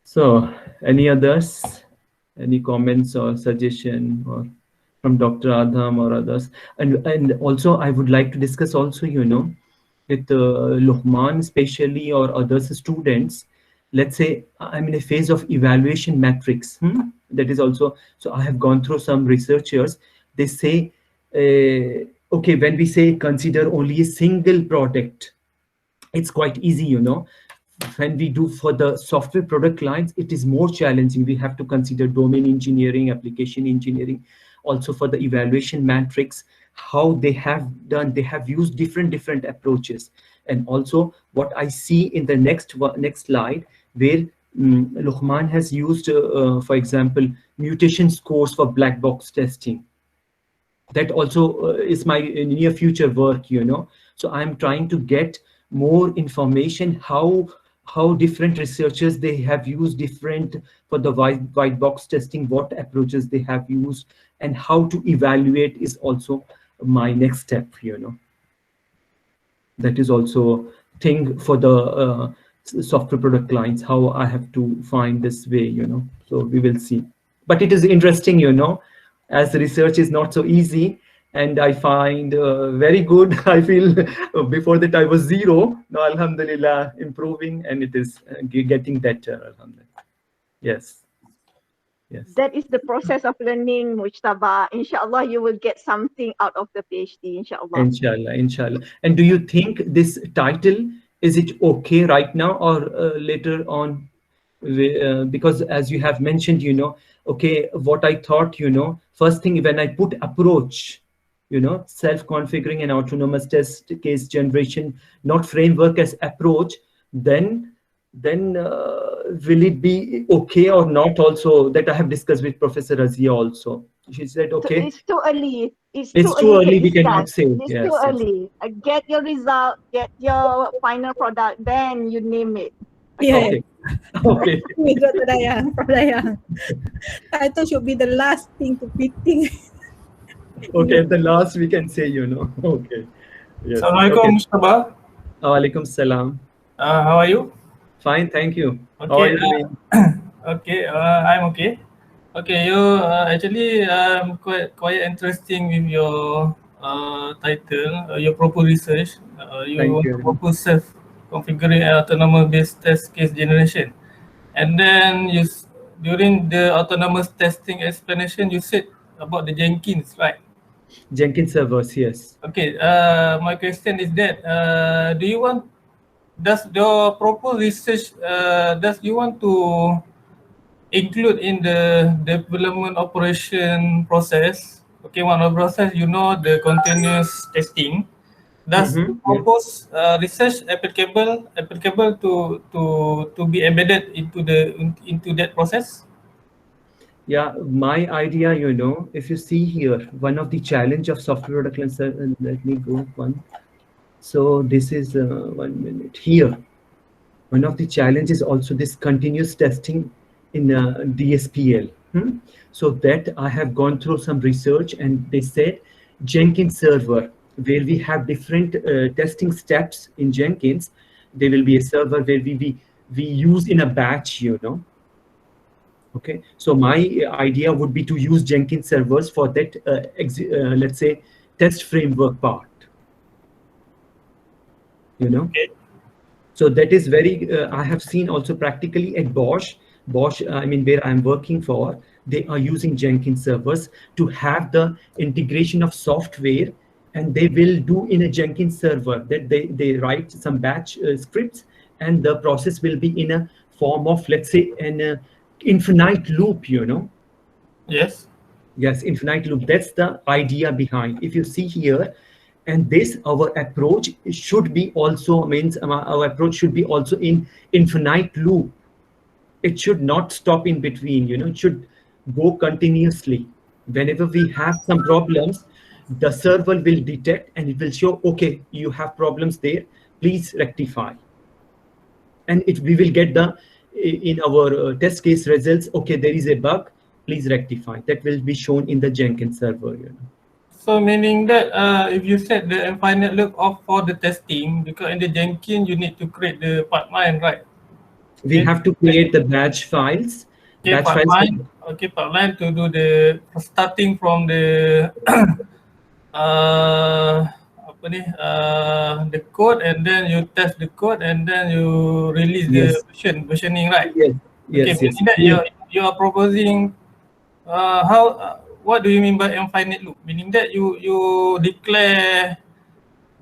So, any others? Any comments or suggestion or from Dr. Adham or others? And also, I would like to discuss also, you know, with Luqman especially or other students. Let's say I'm in a phase of evaluation matrix. That is also, so I have gone through some researchers. They say, okay, when we say consider only a single product, it's quite easy, you know. When we do for the software product lines, it is more challenging. We have to consider domain engineering, application engineering. Also for the evaluation matrix, how they have done, they have used different approaches. And also what I see in the next slide, where Luqman has used, for example, mutation scores for black box testing. That also is my near future work, you know. So I'm trying to get more information how different researchers, they have used different for the white box testing, what approaches they have used, and how to evaluate is also my next step, you know. That is also thing for the software product lines, how I have to find this way, you know. So we will see. But it is interesting, you know, as research is not so easy. And I find very good. I feel before that I was zero. Now, alhamdulillah, improving, and it is getting better. Alhamdulillah. Yes. Yes. That is the process of learning, Mujtaba. Inshallah, you will get something out of the PhD, inshallah. Inshallah, inshallah. And do you think this title, is it okay right now or later on? Because as you have mentioned, you know, okay, what I thought, you know, first thing when I put approach, you know, self-configuring and autonomous test case generation, not framework as approach, then will it be okay or not? Also, that I have discussed with Professor Razia also. She said, okay. So it's too early. It's too early. We cannot say. It's Yes, too yes. early. Get your result, get your final product, then you name it. Yeah. Okay. With Dr. Dayang, from Dayang. Title should be the last thing to fitting. Okay, at the last we can say, you know. Okay. Yes. Assalamualaikum, Mujtaba. Walaikum salam. How are you? Fine, thank you. Okay. How are you doing? Okay, I'm okay. Okay, you actually quite interesting with your title, your proposed research. You want to propose self-configuring autonomous based test case generation, and then during the autonomous testing explanation, you said about the Jenkins, right? Jenkins servers, yes. Okay. My question is that does your proposed research does you want to include in the development operation process? Okay, one of the process, you know, the continuous testing. Does proposed research applicable to be embedded into that process? Yeah, my idea, you know, if you see here, one of the challenge of software development, let me go one. So this is 1 minute here. One of the challenges also this continuous testing in DSPL. So that I have gone through some research, and they said Jenkins server, where we have different testing steps in Jenkins, there will be a server where we use in a batch, you know. Okay, so my idea would be to use Jenkins servers for that, let's say, test framework part, you know. Okay. So that is very, I have seen also practically at Bosch, I mean, where I'm working for, they are using Jenkins servers to have the integration of software, and they will do in a Jenkins server that they write some batch scripts, and the process will be in a form of, let's say, an infinite loop, you know. Yes. Yes, infinite loop. That's the idea behind. If you see here, and this, our approach should be also, means our approach should be also in infinite loop. It should not stop in between, you know, it should go continuously. Whenever we have some problems, the server will detect and it will show, okay, you have problems there, please rectify. And we will get the, in our test case results, okay, there is a bug, please rectify. That will be shown in the Jenkins server, you know. So meaning that if you set the infinite loop off for the testing, because in the Jenkins you need to create the pipeline, right? We have to create the batch files. Okay, batch pipeline. Okay, pipeline to do the starting from the the code, and then you test the code, and then you release the versioning, right? Yes. Okay, meaning that you are proposing what do you mean by infinite loop? Meaning that you declare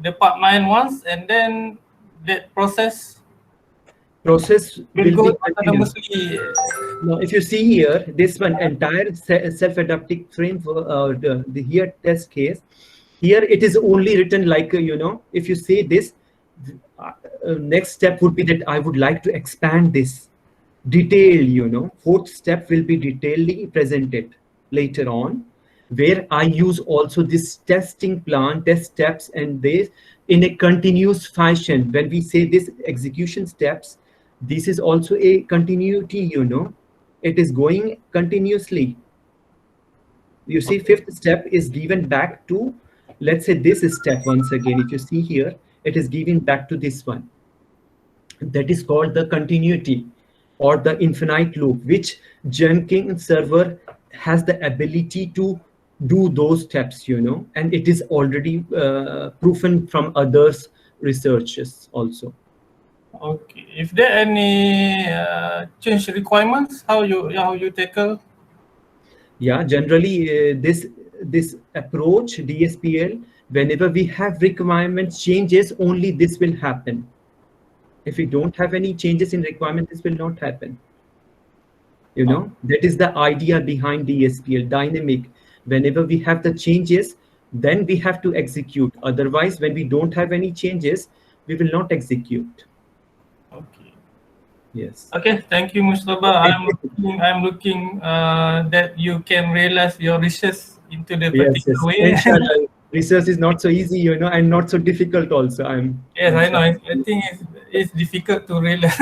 the pipeline once, and then that process will go be autonomously. Now, if you see here, this one entire self-adaptive framework, the here test case, here it is only written like, you know, if you say this, next step would be that I would like to expand this detail, you know, fourth step will be detailedly presented later on, where I use also this testing plan, test steps, and this in a continuous fashion. When we say this execution steps, this is also a continuity, you know, it is going continuously. You see, fifth step is given back to, let's say, this step once again. If you see here, it is given back to this one. That is called the continuity or the infinite loop, which Jenkins server has the ability to do those steps, you know, and it is already proven from others researchers also. Okay, if there any change requirements, how you tackle? Yeah, generally this approach DSPL, whenever we have requirements changes, only this will happen. If we don't have any changes in requirement, this will not happen. You know, that is the idea behind DSPL, dynamic. Whenever we have the changes, then we have to execute. Otherwise, when we don't have any changes, we will not execute. Okay. Yes. Okay, thank you, Mujtaba. I'm looking that you can realize your research into the particular way. Inshallah. Research is not so easy, you know, and not so difficult also. Yes, I know. I think it's difficult to realize.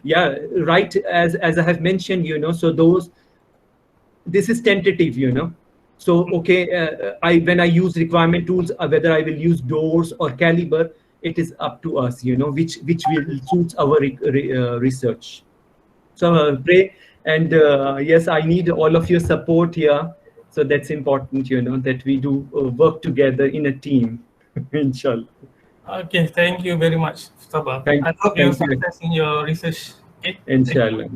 Yeah. Right. As I have mentioned, you know, so this is tentative, you know. So okay, when I use requirement tools, whether I will use doors or caliber, it is up to us, you know, which will suit our research. So pray, and yes, I need all of your support here. So that's important, you know, that we do work together in a team, inshallah. Okay, thank you very much, Mujtaba. I hope you success in your research. Okay? Inshallah.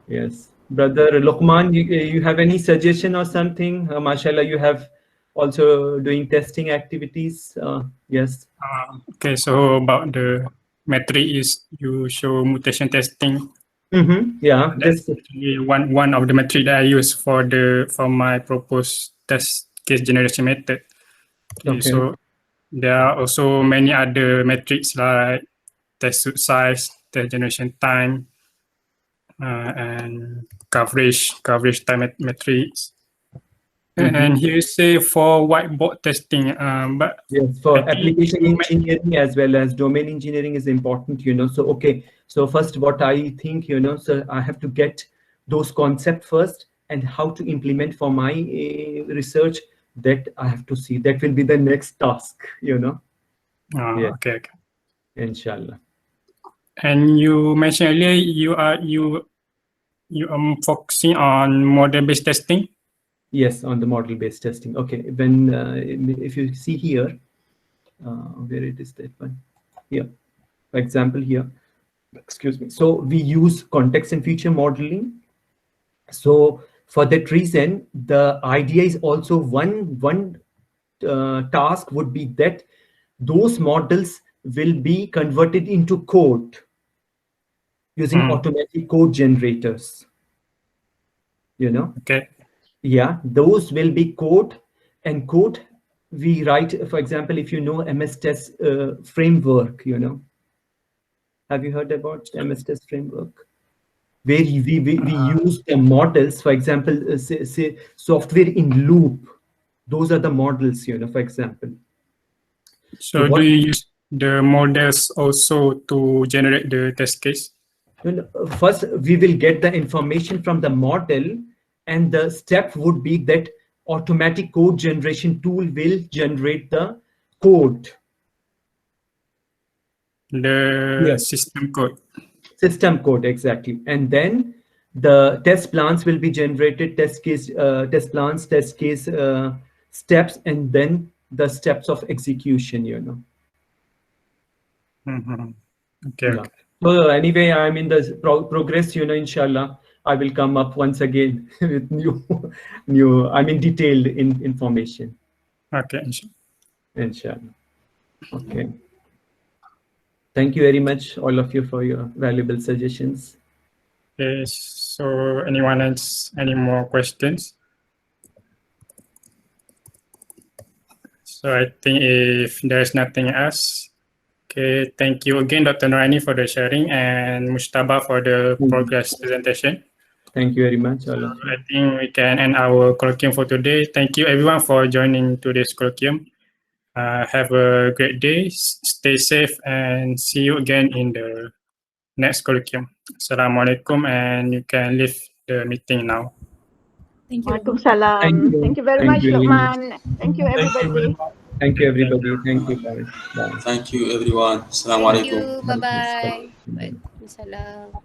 Yes. Brother Luqman, you have any suggestion or something? Mashallah, you have also doing testing activities. Yes. Okay, so about the metric is you show mutation testing. Yeah, that's actually one of the metric that I use for my proposed test case generation method. Okay. So there are also many other metrics like test suit size, test generation time, and coverage time metrics. And here you say for whiteboard testing, but yes, for application engineering as well as domain engineering is important, you know. So, okay, so first what I think, you know, so I have to get those concepts first and how to implement for my research, that I have to see. That will be the next task, you know. Yeah. Okay. Inshallah. And you mentioned earlier you are focusing on model-based testing. Yes, on the model-based testing. Okay, when if you see here, where it is that one? Here, for example, here. Excuse me. So we use context and feature modeling. So for that reason, the idea is also one task would be that those models will be converted into code using automatic code generators. You know. Okay. Yeah, those will be code, and code we write, for example, if you know MS Test framework, you know. Have you heard about MS Test framework? Where we use the models, for example, say software in loop. Those are the models, you know, for example. So do you use the models also to generate the test case? First, we will get the information from the model, and the step would be that automatic code generation tool will generate the code. The system code. System code, exactly. And then the test plans will be generated, test plans, test case steps, and then the steps of execution, you know. Okay. Yeah. So anyway, I'm in the progress, you know, inshallah. I will come up once again with detailed information. Okay. Inshallah. Okay. Thank you very much, all of you, for your valuable suggestions. Okay. So anyone else, any more questions? So I think if there's nothing else, okay, thank you again, Dr. Noraini, for the sharing, and Mujtaba for the progress presentation. Thank you very much, all of you. I think we can end our colloquium for today. Thank you everyone for joining today's colloquium. Have a great day, stay safe, and see you again in the next colloquium. Assalamualaikum, and you can leave the meeting now. Thank you. Waalaikumsalam. Thank you very much, Luqman. Thank you, everybody. Thank you, everybody. Thank you, guys. Bye. Thank you, everyone. Assalamualaikum. Bye-bye. Waalaikumsalam.